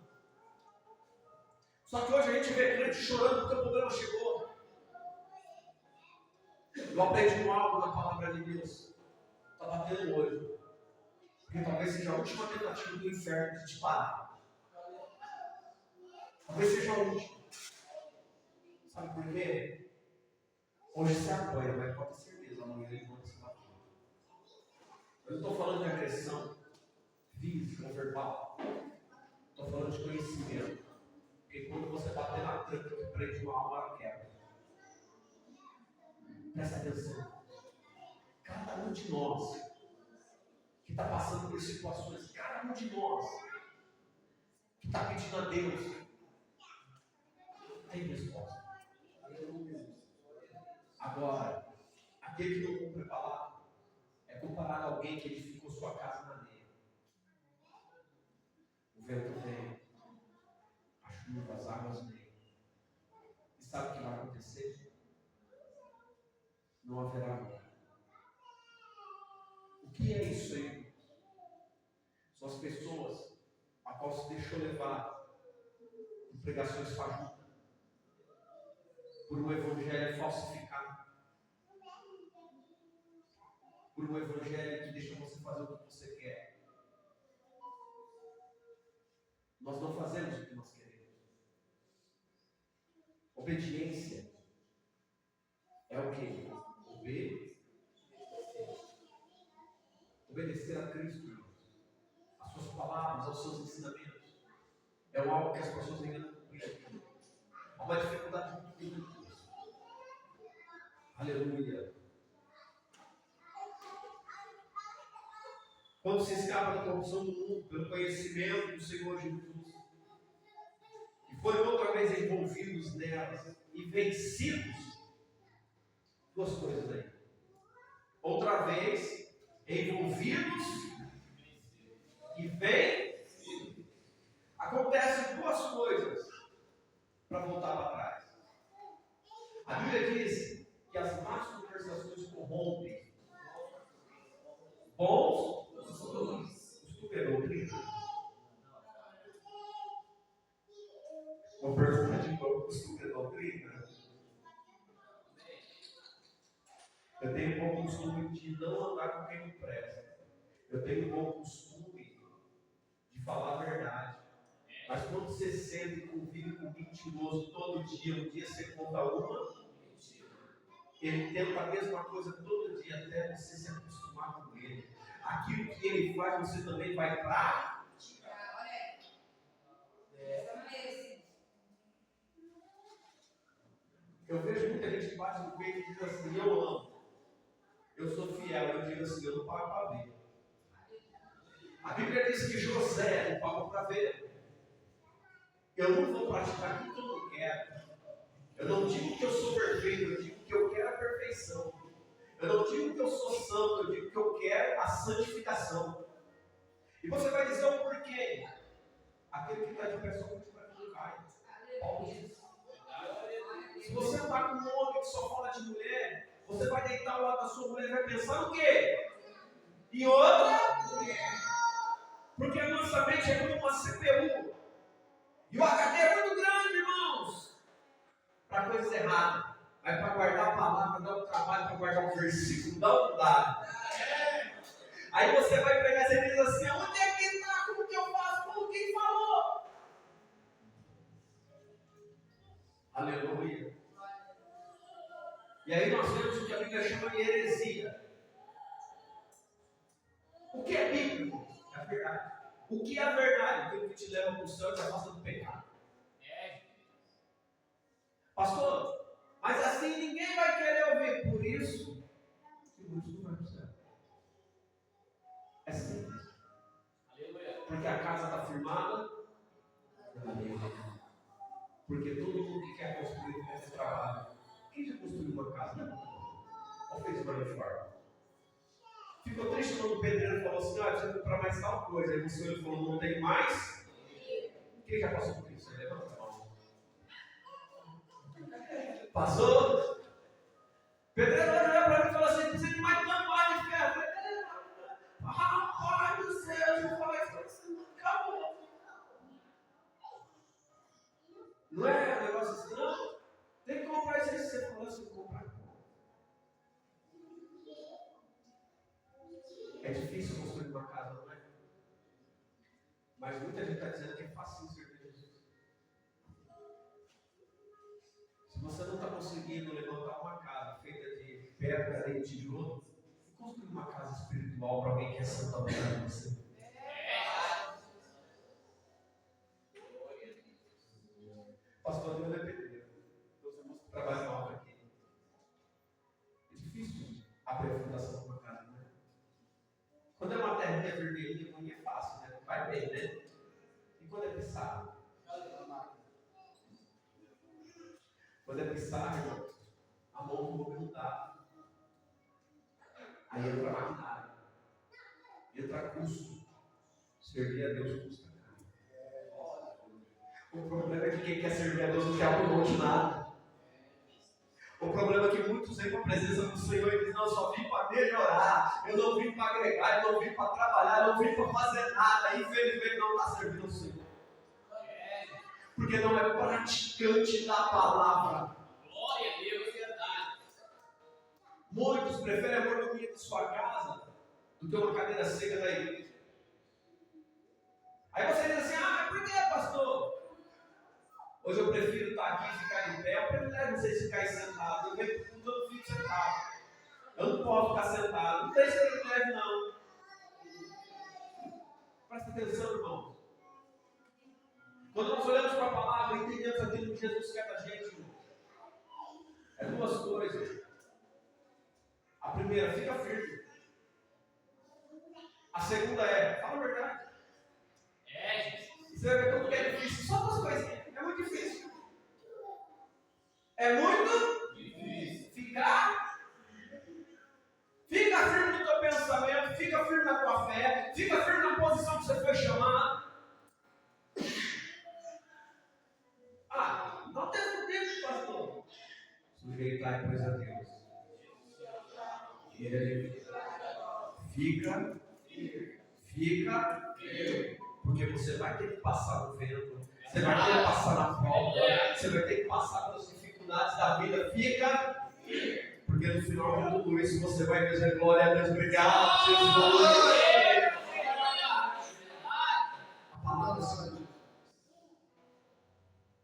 Só que hoje a gente vê crente chorando porque o problema chegou. Eu aprendi algo na palavra de Deus. Está batendo o olho. Porque talvez seja a última tentativa do inferno de te parar. Talvez seja a última. Sabe por quê? Hoje você apoia, mas pode ter certeza, amanhã ele vai se bater. Eu não estou falando de agressão física ou verbal. Estou falando de conhecimento. Porque quando você bater na tranca que prende uma alma, ela quebra. Presta atenção. Cada um de nós que está passando por situações, cada um de nós que está pedindo a Deus, tem resposta. Agora, aquele que não cumpre a palavra é comparado a alguém que edificou sua casa na areia. O vento vem, a chuva, as águas vêm. E sabe o que vai acontecer? Não haverá amor. O que é isso aí? São as pessoas a qual se deixou levar por pregações fajutas, por um evangelho falsificado, por um evangelho que deixa você fazer o que você quer. Nós não fazemos o que nós queremos. Obediência é o quê? Obedecer a Cristo, as suas palavras, aos seus ensinamentos. É algo que as pessoas ainda não cumpriram. Há uma dificuldade muito grande. Aleluia. Quando se escapa da corrupção do mundo pelo conhecimento do Senhor Jesus, e foram outra vez envolvidos nelas e vencidos, duas coisas aí. Outra vez envolvidos e vencidos. Acontecem duas coisas para voltar para trás. A Bíblia diz que as más conversações corrompem bons costumes. É doutrina? Uma pergunta de bom costume é doutrina? Eu tenho um bom costume de não andar com quem não presta. Eu tenho um bom costume de falar a verdade. Mas quando você sente e convive com um mentiroso todo dia, um dia você conta uma, ele tenta a mesma coisa todo dia até você se acostumar com ele. Aquilo que ele faz, você também vai praticar. Eu vejo muita gente que bate no peito e diz assim: eu amo, eu sou fiel. Eu digo assim: eu não pago para ver. A Bíblia diz que José não pagou para ver. Eu não vou praticar aquilo que eu não quero. Eu não digo que eu sou perfeito, eu digo que eu quero a perfeição. Eu não digo que eu sou santo, eu digo que eu quero a santificação. E você vai dizer o porquê. Aquele que está de pé sobre o que não cai. Paulo diz. Se você não está com um homem que só fala de mulher, você vai deitar ao lado da sua mulher e vai pensar no quê? Em outra? Porque a nossa mente é como uma CPU. E o HD é muito grande, irmãos, para coisas erradas. Mas para guardar a palavra, dá um trabalho, para guardar um versículo, dá um dado. Aí você vai pegar e diz assim, onde é que está? Como que eu faço? Como quem falou? Aleluia. E aí nós vemos o que a Bíblia chama de heresia. O que é bíblico? É a verdade. O que é a verdade? Aquilo que te leva para o céu e te afasta do pecado. Pastor, mas assim ninguém vai querer ouvir. Por isso, que muitos não vai para o céu. É simples. Porque a casa está firmada. Porque todo mundo que quer construir esse trabalho. Quem já construiu uma casa? Ou fez uma reforma? Ficou triste quando o pedreiro falou assim: precisa comprar mais tal coisa. Aí o senhor falou: não tem mais. Quem já passou por isso? Levanta a mão. Passou? Pedreiro olhou para mim e falou assim: precisa de mais uma barra de ferro. Rapaz do céu, eu falei assim: acabou. Não é um negócio assim, não? Tem que comprar isso aí. Você falou assim: comprar. É difícil construir uma casa, não é? Mas muita gente está dizendo que é fácil servir Jesus. Se você não está conseguindo levantar uma casa feita de pedra, areia e tijolo, construir uma casa espiritual para alguém que é santo ao lado de você. Pastor, Deus é pedreiro. Deus é moço que trabalha na obra aqui. É difícil abrir a fundação de uma casa, não é? Quando é uma terrinha vermelhinha, é fácil, né? Vai bem, né? E quando é pisado? Quando é pisado, irmão, a mão do homem não dá. Aí entra maquinário. Entra custo. Servir a Deus custa caro. O problema é que quem quer servir a Deus não quer abrir mão de nada. O problema é que muitos vêm com a presença do Senhor e dizem: não, eu só vim para melhorar, eu não vim para agregar, eu não vim para trabalhar, eu não vim para fazer nada. Infelizmente não está servindo o Senhor. Porque não é praticante da palavra. Glória a Deus, verdade. Muitos preferem a mordomia de sua casa do que uma cadeira seca da igreja. Aí você diz assim: mas por que, pastor? Hoje eu prefiro estar aqui e ficar em pé. Eu prefiro vocês ficarem sentados. Eu vejo que eu fico sentado. Eu não posso ficar sentado. Não tem esse privilégio, não. Presta atenção, irmãos. Quando nós olhamos para a palavra e entendemos aquilo que Jesus quer da gente, é duas coisas. A primeira, fica firme. A segunda é, fala a verdade. E você vai ver como que é difícil. Só duas coisinhas. É muito difícil. É muito difícil. Fica firme no teu pensamento, fica firme na tua fé, fica firme na posição que você foi chamado. Não tem tempo, pastor. Sujeitar depois a Deus. E ele fica, porque você vai ter que passar no vento, você vai ter que passar na prova, você vai ter que passar pelas dificuldades da vida. Fica, porque no final de tudo isso você vai dizer: glória a Deus, obrigado, Jesus. A palavra do Senhor.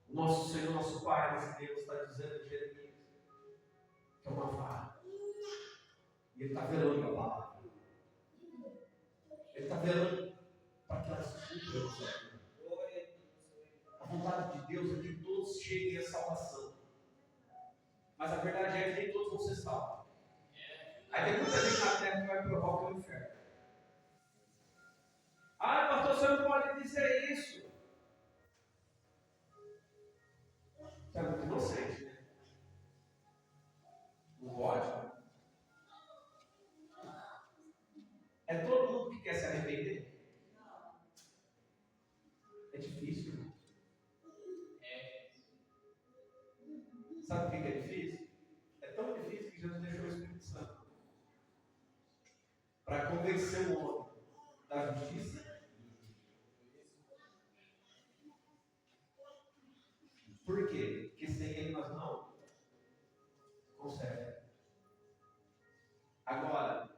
O nosso Senhor, nosso Pai, nosso Deus, está dizendo em Jeremias que é uma vara. E Ele está velando a palavra. Ele está velando para que ela se cumpra. A vontade de Deus é que todos cheguem à salvação. Mas a verdade é que nem todos vão ser salvos. Aí tem muita gente na terra que vai provar o que é o inferno. Pastor, você não pode dizer isso. É difícil, irmão. Sabe por que é difícil? É tão difícil que Jesus deixou o Espírito Santo para convencer o homem da justiça. Por quê? Porque sem ele nós não conseguimos. Agora,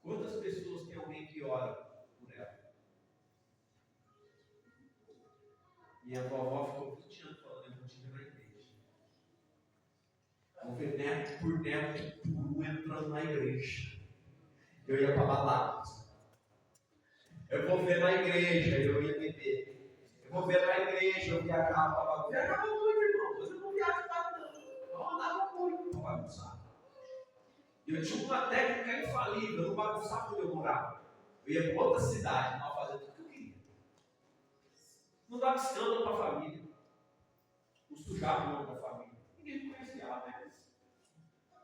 quantas pessoas tem alguém que ora por ela? Minha vovó ficou 20 anos falando, eu vou te ver na igreja. Vou ver neto por neto puro entrando na igreja. Eu ia para balada. Eu vou ver na igreja, eu ia beber. Eu vou ver na igreja, eu viajava para bagunçar. Viajava muito, irmão. Mas eu não viajo para não. Eu andava muito para bagunçar. Eu tinha uma técnica infalível, eu não bagunçava onde eu morava. Eu ia para outra cidade, para fazer tudo que eu queria. Não dava escândalo para a família. Não sujava o nome da família. Ninguém me conhecia lá, mas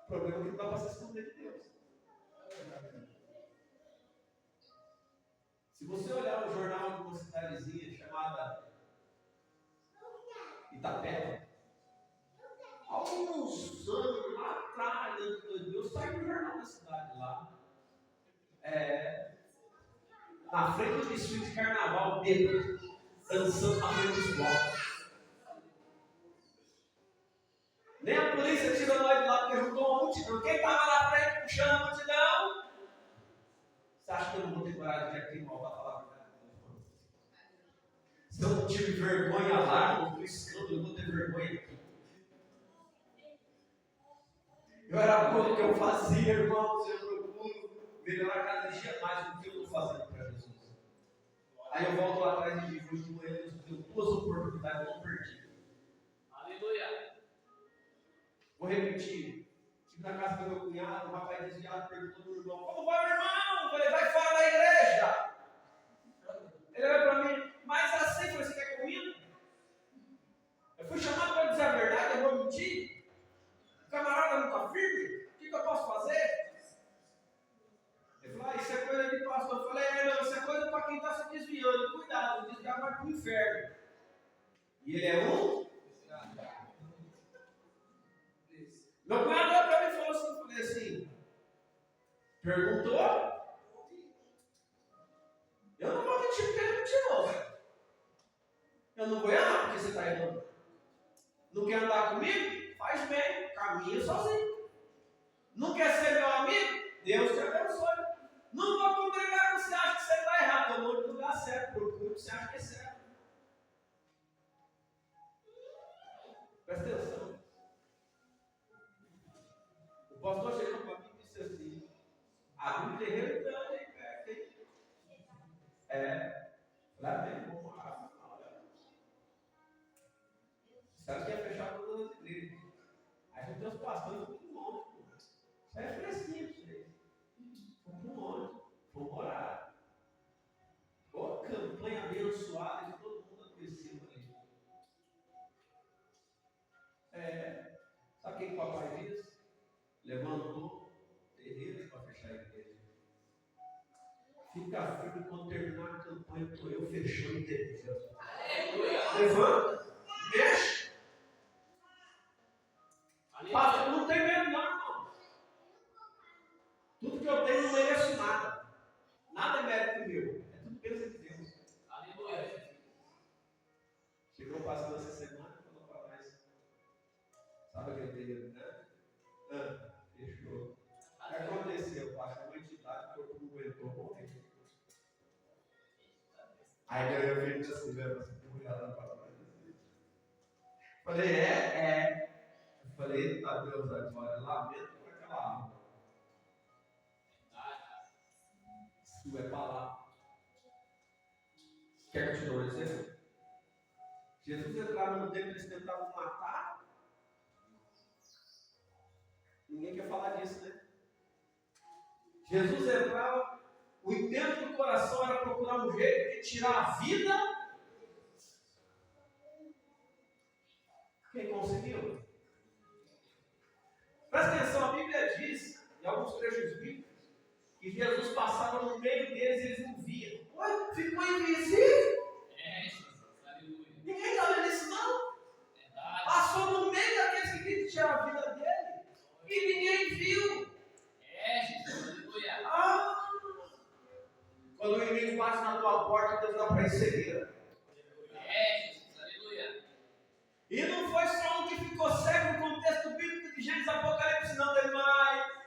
o problema é que não dá para se esconder de Deus. Se você olhar o jornal de uma cidadezinha chamada Itapeva, alguns anos lá atrás, ano 2000, saiu um jornal da cidade lá. Na frente do desfile de carnaval, bêbado, dançando na frente dos blocos. Nem a polícia tirou nós de lá porque juntou uma multidão. Quem estava na frente puxando a multidão? Você acha que eu não vou ter coragem de aqui mal para falar a verdade? Se eu não tive vergonha lá, não fui escândalo, eu vou ter vergonha aqui. Eu era bom no que eu fazia, irmãos, eu procuro melhorar cada dia mais do que eu estou fazendo para Jesus. Aí eu volto lá atrás e digo, de manhã Deus deu 2 oportunidades, eu não perdi. Aleluia. Vou repetir. Estive na casa do meu cunhado, o rapaz desviado perguntou do irmão, como vai, meu irmão? Eu falei, vai fora da igreja. Ele olhou para mim, mas assim, eu falei, você quer comigo? Eu fui chamado para dizer a verdade, eu vou mentir? O camarada não está firme? O que eu posso fazer? Ele falou, isso é coisa de pastor. Eu falei, não, isso é coisa para quem está se desviando. Cuidado, o desviar vai para o inferno. E ele é um? Meu cunhado olhou para mim e falou assim, eu falei assim, perguntou? Eu não vou mentir porque ele é mentiroso. Eu não vou errar porque você está errando. Não quer andar comigo? Faz bem, caminha sozinho. Não quer ser meu amigo? Deus te abençoe. Não vou congregar quando você acha que você está errado. Eu vou no lugar certo, procura o que você acha que é certo. Presta atenção. O pastor chegou para mim e disse assim, abre um terreiro grande aí perto, hein? Lá bem, vamos lá. Os caras querem fechar todas as igrejas. Aí já tem os pastores com um monte. Isso é fresquinho para vocês. Com um monte. Vamos orar. Ô campanha abençoada de todo mundo adoecido ali. Sabe o que o papai diz? Levantou terreiros para fechar a igreja. Fica firme quando terminar a campanha, estou eu fechando o terreiro. Levanta, mexe. Pastor, não tem medo não, irmão. Tudo que eu tenho não mereço nada. Nada é mérito meu. É tudo bênção de Deus. Aleluia. Chegou o pastor essa semana e falou para nós. Sabe aquele terreiro grande? Fechou. O que aconteceu? Passou uma entidade que o corpo não aguentou morrer. Aí eu vi assim, vendo assim, olhando para trás. Falei, Eu falei, tá Deus, agora lamento por aquela alma. Isso é palavra. Quer que eu te dê um exemplo? Jesus entrava no templo, eles tentavam matar. Ninguém quer falar disso, né? Jesus entrava, o intento do coração era procurar um jeito de tirar a vida. Quem conseguiu? Presta atenção, a Bíblia diz, em alguns trechos bíblicos, que Jesus passava no meio deles e eles não viam. Ficou invisível. cegueira. Aleluia. E não foi só um que ficou cego no contexto bíblico de Gênesis e Apocalipse, não, tem mais.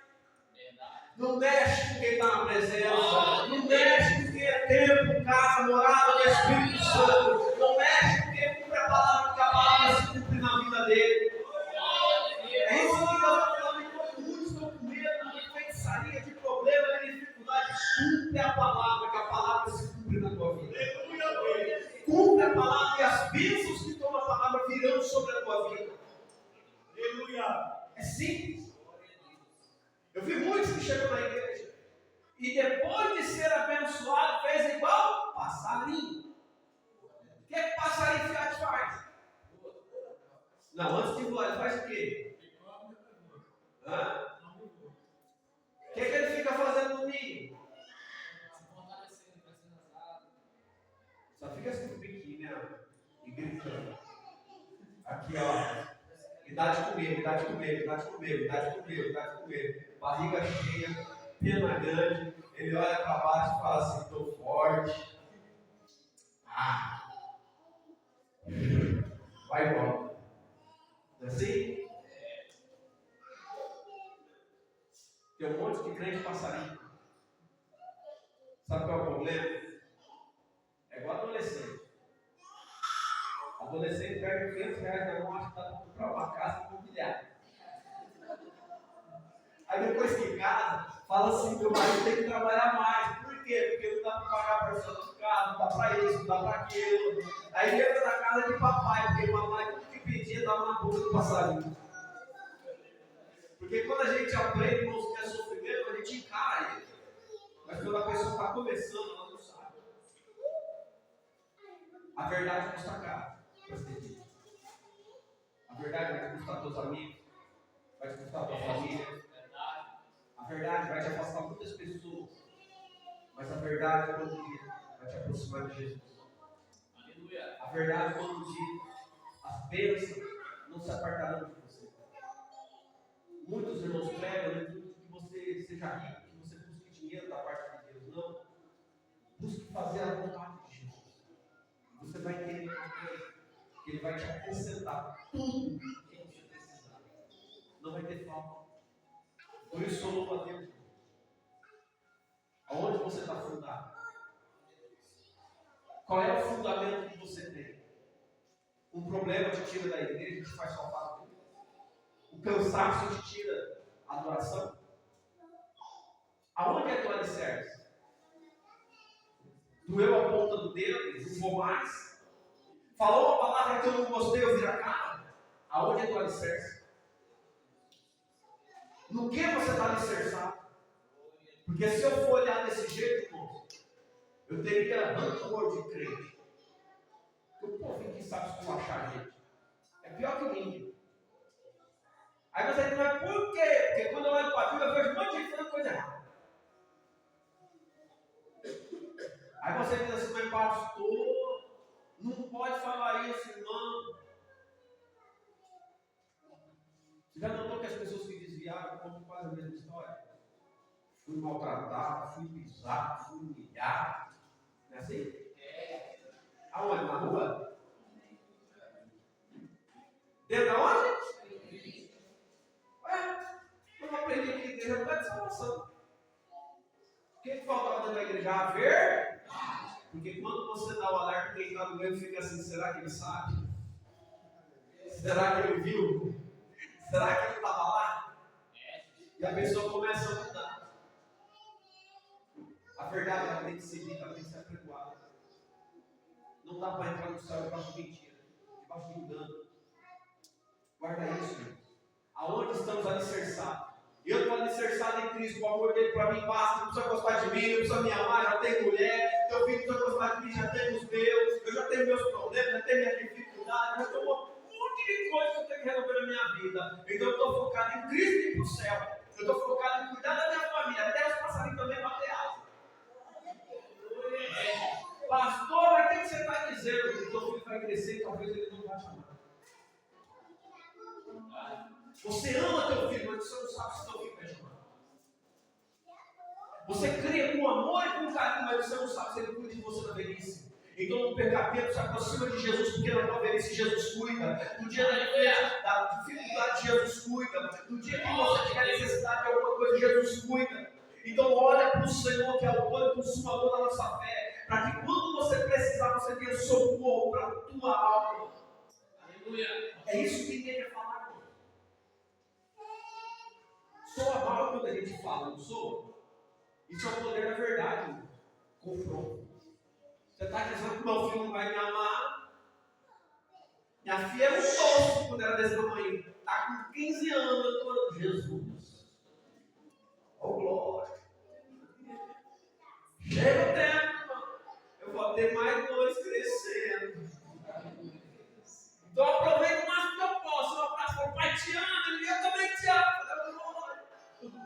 Não mexe com quem está na presença. Não mexe com quem é tempo, casa, morada do Espírito Santo. Não mexe com quem cumpre a palavra, porque a palavra se cumpre na vida dele. É isso que Deus está falando. Enquanto muitos estão com medo de feitiçaria, de problema, de dificuldade, cumpre a palavra, que a palavra se cumpre na tua vida. Cumpre a palavra e as bênçãos que estão na palavra virão sobre a tua vida. Aleluia. É simples. Eu vi muitos que chegam na igreja e depois de ser abençoado fez igual passarinho. O que é que passarinho fiat faz? Não, antes de voar ele faz o quê? Hã? O que é que ele fica fazendo no ninho? Só fica assim com o biquinho, né? E gritando. Aqui, ó. Me dá de comer, me dá de comer, me dá de comer, me dá de comer, me dá de comer. Barriga cheia, pena grande. Ele olha para baixo e fala assim: estou forte. Vai embora. Não é assim? Tem um monte de crente passarinho. Sabe qual é o problema? É igual adolescente. Adolescente pega R$500 na mão, acha que dá para comprar uma casa e mobiliar. Aí depois que casa, fala assim: meu marido tem que trabalhar mais. Por quê? Porque não dá para pagar a parcela do carro, não dá para isso, não dá para aquilo. Aí entra na casa de papai, porque papai tudo que pedia estava na boca do passarinho. Porque quando a gente aprende, irmãos, que é sofrimento, a gente encara ele. Mas quando a pessoa está começando, ela não sabe. A verdade custa caro. A verdade vai te custar teus amigos, vai te custar tua família. A verdade vai te afastar muitas pessoas, mas a verdade, todo dia, vai te aproximar de Jesus. Aleluia. A verdade, todo dia, as bênçãos não se apartarão de você. Muitos irmãos pregam no intuito que você seja rico, que você busque dinheiro da parte de Deus. Não. Busque fazer a vontade de Jesus. Você vai entender que Ele vai te acrescentar tudo que você precisar. Não vai ter falta. Por isso eu louvo a Deus. Aonde você está fundado? Qual é o fundamento que você tem? Um problema te tira da igreja e te faz faltar tudo. O cansaço te tira a adoração. Aonde é tua alicerce? Doeu a ponta do dedo, não vou mais. Falou uma palavra que eu não gostei, eu viro a cara. Aonde é tua alicerce? No que você está alicerçado? Porque se eu for olhar desse jeito, irmão, eu teria rancor de crente. Porque o povo que sabe esculachar a gente é pior que ninguém. Aí você diz, mas por quê? Porque quando eu olho para a Bíblia, eu vejo um monte de gente fazendo coisa errada. Aí você diz assim, mas pastor, não pode falar isso, irmão. Você já notou que as pessoas que desviaram contam quase a mesma história? Fui maltratado, fui pisado, fui humilhado. Não é assim? Aonde? Na rua? Dentro da onde? Ué, eu não aprendi que a igreja não é de salvação. O que faltava dentro da igreja? A ver? Porque quando você dá o alerta, quem está no meio fica assim: será que ele sabe? Será que ele viu? Será que ele estava lá? E a pessoa começa a mudar. A verdade ela tem que ser dita, ela tem que ser apregoada. Não dá para entrar no céu debaixo de mentira, debaixo de engano. Guarda isso, irmão. Aonde estamos alicerçados? Eu estou alicerçado em Cristo, o amor dele para mim basta. Não precisa gostar de mim, não precisa me amar, já tem mulher. Teu filho não precisa gostar de mim, já tem os meus. Eu já tenho meus problemas, já tenho minhas dificuldades, já tenho um monte de coisa que eu tenho que resolver na minha vida. Então eu estou focado em Cristo e ir para o céu. Eu estou focado em cuidar da minha família, até os passarinhos também bater asa. Pastor, mas o que você está dizendo? Que o teu filho vai crescer e talvez ele não vai te amar. Você ama teu filho, mas você não sabe se teu filho vai te amar. Você crê com amor e com carinho, mas você não sabe se ele cuida de você na velhice. Então não perca tempo, se aproxima de Jesus, porque na tua velhice Jesus cuida. No dia da dificuldade, Jesus cuida. No dia que você tiver necessidade de alguma coisa, Jesus cuida. Então olha para o Senhor, que é o autor e consumador da nossa fé, para que quando você precisar, você tenha socorro para a tua alma. Aleluia. É isso que ninguém quer falar, irmão. Soa mal quando a gente fala, não soa? Isso é o poder da verdade, irmão. Confronto. Você está dizendo que meu filho não vai me amar? Minha filha era um doce quando era desse tamanho. Está com 15 anos, eu estou... Jesus. Oh, glória. Chega o tempo, irmão. Eu vou ter mais 2 crescendo. Então aproveita o máximo que eu posso. Eu abraço, meu pai te ama, eu também te amo.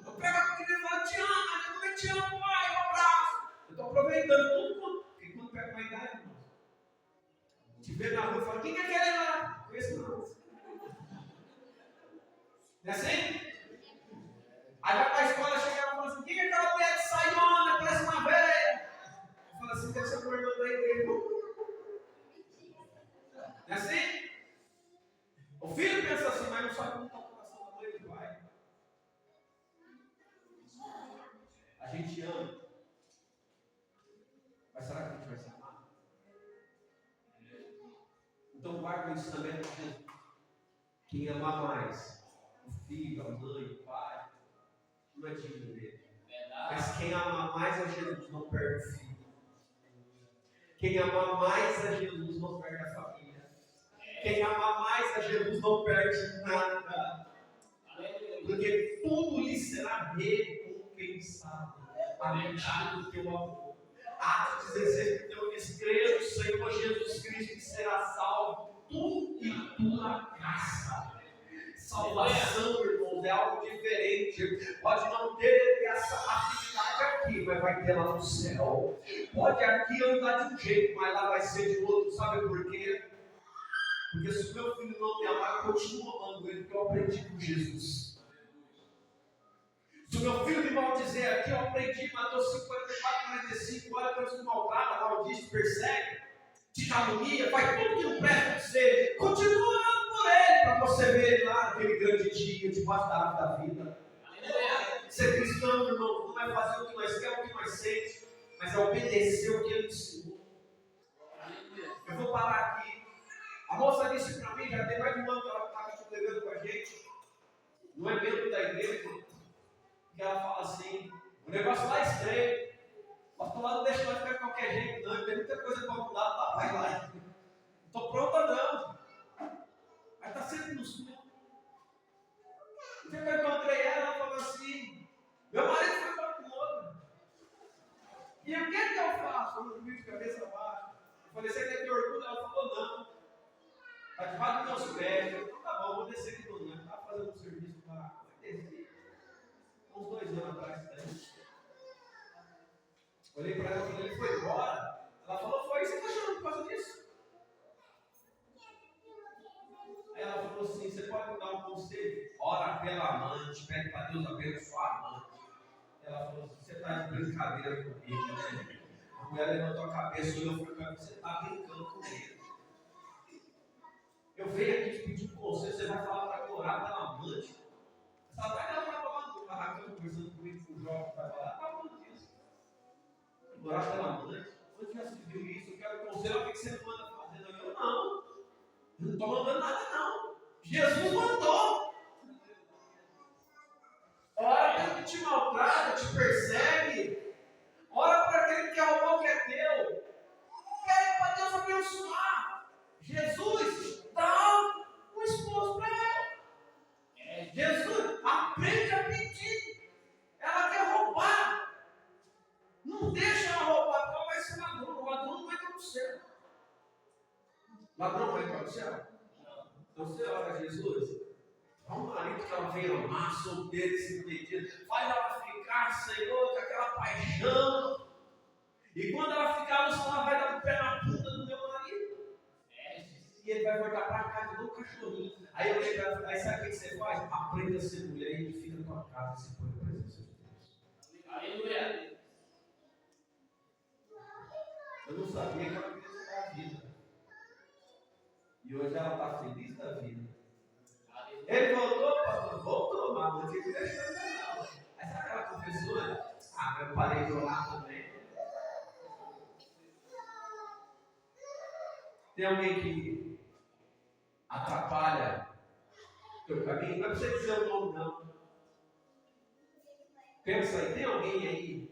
Eu pego a pequena e falo, te amo, eu também te amo, pai, eu abraço. Eu estou aproveitando tudo, porque quando pega uma idade, irmão, te vê na rua e fala, quem quer aquele lá? Conheço não. Não é assim? Aí vai para a escola, chega lá e fala assim, quem é aquela mulher de saiona, parece uma velha? Eu falo assim, deve ser uma irmã da igreja. Não é assim? O filho pensa assim, mas não sabe como está o coração da mãe e do pai. A gente ama. Mas será que a gente vai se amar? Então guarda o ensinamento de Jesus. Quem amar mais o filho, a mãe, o pai, não é digno dele. Mas quem amar mais a Jesus não perde o filho. Quem amar mais a Jesus não perde a família. Quem amar mais a Jesus não perde nada. Porque tudo lhe será recompensado. A medida do teu amor. Atos 16, eu lhes creio no Senhor Jesus Cristo que será salvo tu e tua casa. Salvação, irmãos, é algo diferente. Pode não ter essa afinidade aqui, mas vai ter lá no céu. Pode aqui andar de um jeito, mas lá vai ser de outro. Sabe por quê? Porque se o meu filho não me amar, eu continuo amando ele, porque eu aprendi com Jesus. Se o meu filho me maldizer aqui, eu aprendi, Mateus 54, 45, olha para os que maltrata, maldiz, persegue, te calunia, faz tudo que não presta de ser. Continua orando por ele, para você ver ele lá naquele grande dia, debaixo da árvore da vida. Ser cristão, irmão, não é fazer o que nós queremos, o que nós sente, mas é obedecer o que ele ensinou. Eu vou parar aqui. A moça disse para mim, já tem mais de um ano que ela está congregando com a gente, não é membro da igreja, que ela fala assim, o negócio lá é estranho, o pastor lá não deixa nós ficar de qualquer jeito, não, tem muita coisa para mudar, tá, vai lá. Não estou pronta não. Mas está sempre no sul. Um dia que eu encontrei ela falou assim, meu marido foi embora com outra. E o que eu faço? Eu não vi de cabeça baixa. Eu falei, você tem orgulho? Ela falou, não. Está debaixo dos meus pés. Eu falei, então tá bom, vou descer aqui no Nando. Estava fazendo um serviço para descer. Uns 2 anos atrás. Olhei para ela quando ele foi embora. Ela falou, foi, você está chorando por causa disso? Aí ela falou assim, você pode me dar um conselho? Ora pela amante, pede para Deus abençoar a amante. Ela falou assim, você está de brincadeira comigo, né? A mulher levantou a cabeça, olhou para mim, você está brincando comigo. Eu venho aqui te pedir um conselho, você vai falar para orar pela amante. Essa tarde ela estava lá no barracão conversando comigo, com o João, vai falar, estava falando disso. Orar pela amante. Onde já se viu isso? Eu quero conselho, o que você manda fazer? Eu não. Eu não estou mandando nada, não. Jesus mandou. Ora para quem te maltrata, te persegue. Ora para aquele que roubou o que é teu. Pede para Deus abençoar. Jesus, dá um esposo para ela. Jesus, aprende a pedir. Ela quer roubar. Não deixa ela roubar, então vai ser ladrão. O ladrão não vai entrar no céu. Ladrão vai entrar no céu? Então você ora a Jesus. Dá um marido que ela venha amar, solteiro, esse pedido. Faz ela ficar, Senhor, com aquela paixão. E quando ela ficar no céu, ela vai dar um pé na bunda do meu marido. E ele vai voltar para casa igual um cachorrinho. Aí eu lembro, aí sabe o que você faz? Aprenda a ser mulher e edifica a tua casa e se põe na presença de Deus. Aleluia. Eu não sabia que ela queria ser E hoje ela está feliz da vida. Ele voltou, pastor, voltou, mas não tinha que deixar não. Aí sabe aquela confessora? Ah, eu parei de orar também. Tem alguém que atrapalha o teu caminho? Não é para você dizer o nome, não. Pensa aí, tem alguém aí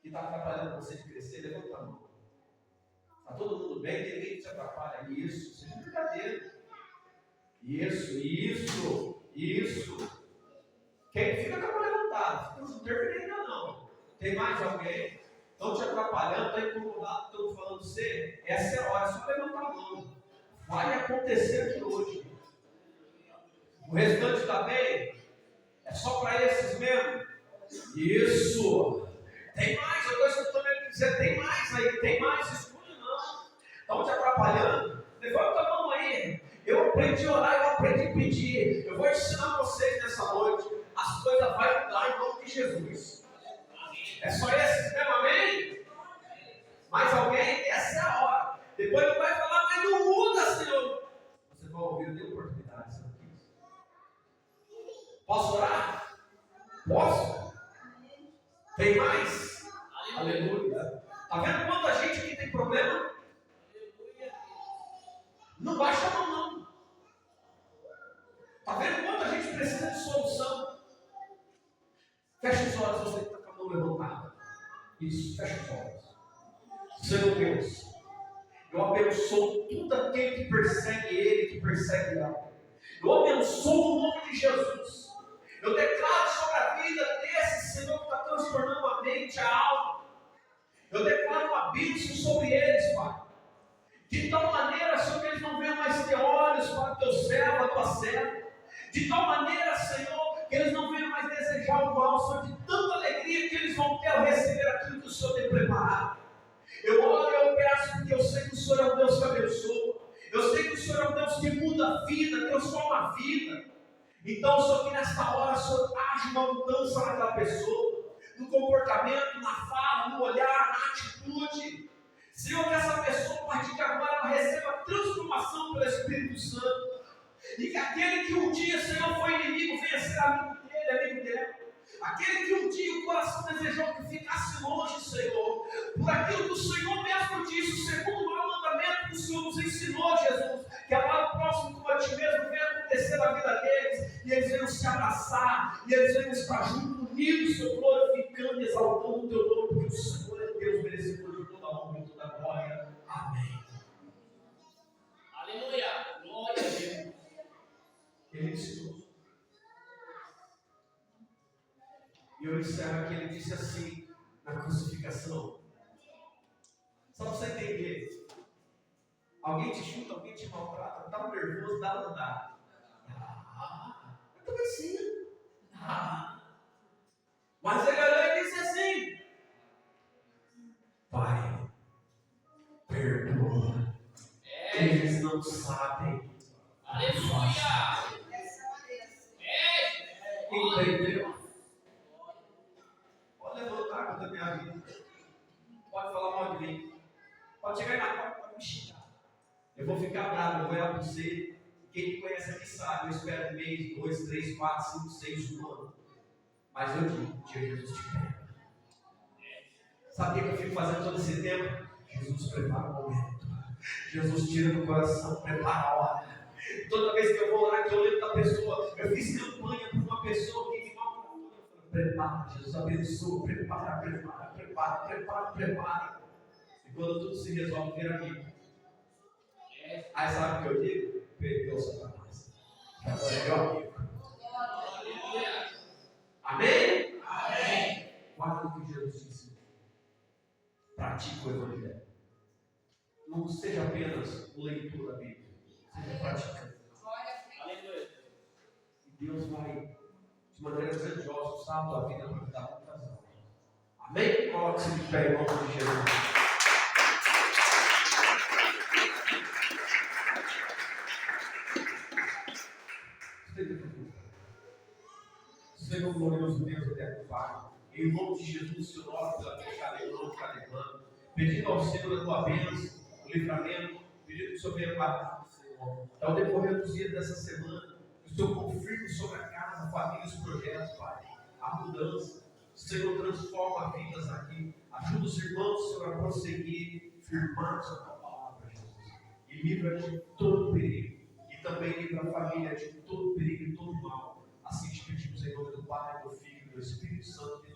que está atrapalhando você de crescer? Levanta a mão. Está todo mundo bem? Tem ninguém que te atrapalha? Isso, seja verdadeiro. Isso. Quem fica com a mão levantada? Não terminei ainda não. Tem mais alguém? Estão te atrapalhando, estão incomodado, estão falando você? Essa é a hora, é só levantar a mão. Vai acontecer aqui hoje. O restante está bem? É só para esses mesmo? Isso. Tem mais, eu estou escutando ele dizer, tem mais aí, tem mais, escuta não. Estão te atrapalhando? Levanta a mão aí. Eu aprendi a orar, eu aprendi a pedir. Eu vou ensinar vocês nessa noite. As coisas vão mudar em nome de Jesus. É só esses mesmo, amém? Mais alguém? Essa é a hora. Depois não vai falar, mas não muda, Senhor. Você vai ouvir, eu dei oportunidade, Senhor. Posso orar? Posso? Tem mais? Aleluia. Está vendo quanta gente aqui tem problema? Não baixa a mão, não. Está vendo quanta gente precisa de solução? Fecha os olhos, você que está com a mão levantada. Isso, fecha os olhos. Senhor Deus, eu abençoo tudo aquele que persegue Ele, que persegue ela. Eu abençoo o nome de Jesus. Eu declaro sobre a vida desse Senhor que está transformando a mente, a alma. Eu declaro uma bênção sobre eles, Pai. De tal maneira, Senhor, que eles não venham mais ter olhos para o teu servo, a tua serva. De tal maneira, Senhor, que eles não venham mais desejar o mal, Senhor, de tanta alegria que eles vão ter ao receber aquilo que o Senhor tem preparado. Eu oro e eu peço, porque eu sei que o Senhor é um Deus que abençoa. Eu sei que o Senhor é um Deus que muda a vida, transforma a vida. Então, Senhor, que nesta hora, Senhor, haja uma mudança naquela pessoa, no comportamento, na fala, no olhar, na atitude. Senhor, que essa pessoa, a partir de agora, ela receba transformação pelo Espírito Santo. E que aquele que um dia, Senhor, foi inimigo, venha ser amigo dele, amigo dela. Aquele que um dia o coração desejou que ficasse longe, Senhor, por aquilo que o Senhor mesmo disse, segundo o maior mandamento que o Senhor nos ensinou, Jesus, que amar o próximo como a ti mesmo venha acontecer na vida deles, e eles venham se abraçar, e eles venham estar juntos, unidos, Senhor, glorificando e exaltando o teu nome, porque o Senhor é Deus merecedor de toda a honra e toda a glória. Amém. Aleluia. Glória a Deus. Ele ensinou. E eu encerro aqui, ele disse assim, na crucificação. Só para você entender. Alguém te chuta, alguém te maltrata, dá um nervoso, dá ou não dá? Eu também sim. Mas ele olhou e disse assim, Pai, perdoa. Eles não sabem. Aleluia. Entendeu? Pode levantar contra a minha vida. Pode falar mal de mim. Pode chegar na porta, pode me xingar. Eu vou ficar bravo, eu vou olhar para você. Quem me conhece aqui sabe, eu espero 1 mês, 2, 3, 4, 5, 6, 1 ano. Mas eu digo, dia Jesus te pega. Sabe o que eu fico fazendo todo esse tempo? Jesus prepara o momento. Jesus tira do coração, prepara a hora. Toda vez que eu vou orar, que eu lembro da pessoa, eu fiz campanha para uma pessoa que me maltratou. Prepara, Jesus abençoa, prepara. E quando tudo se resolve, vira amigo. Aí sabe o que eu digo? Perdeu o Satanás. Agora é meu amigo. Amém? Amém. Guarda o que Jesus te ensinou. Pratique o Evangelho. Não seja apenas leitura da Bíblia. Seja praticante. E Deus vai, de maneira grandiosa, usar a tua vida para dar muitas almas. Amém? Coloque-se de pé em nome de Jesus. Senhor glorioso Deus eterno Pai, em nome de Jesus, Senhor, oro pela minha cada irmão, pedindo ao Senhor a tua bênção, o livramento, pedindo que o Senhor venha guardar, Senhor. Ao decorrer dos dias dessa semana, que o Senhor confirme sobre a casa, a família, os projetos, Pai, a mudança. Senhor, transforma vidas aqui. Ajuda os irmãos, Senhor, a prosseguir, firmados na tua palavra, Jesus. E livra de todo perigo. E também livra a família de todo perigo e todo mal. Assim te pedimos em nome do Pai, do Filho e do Espírito Santo.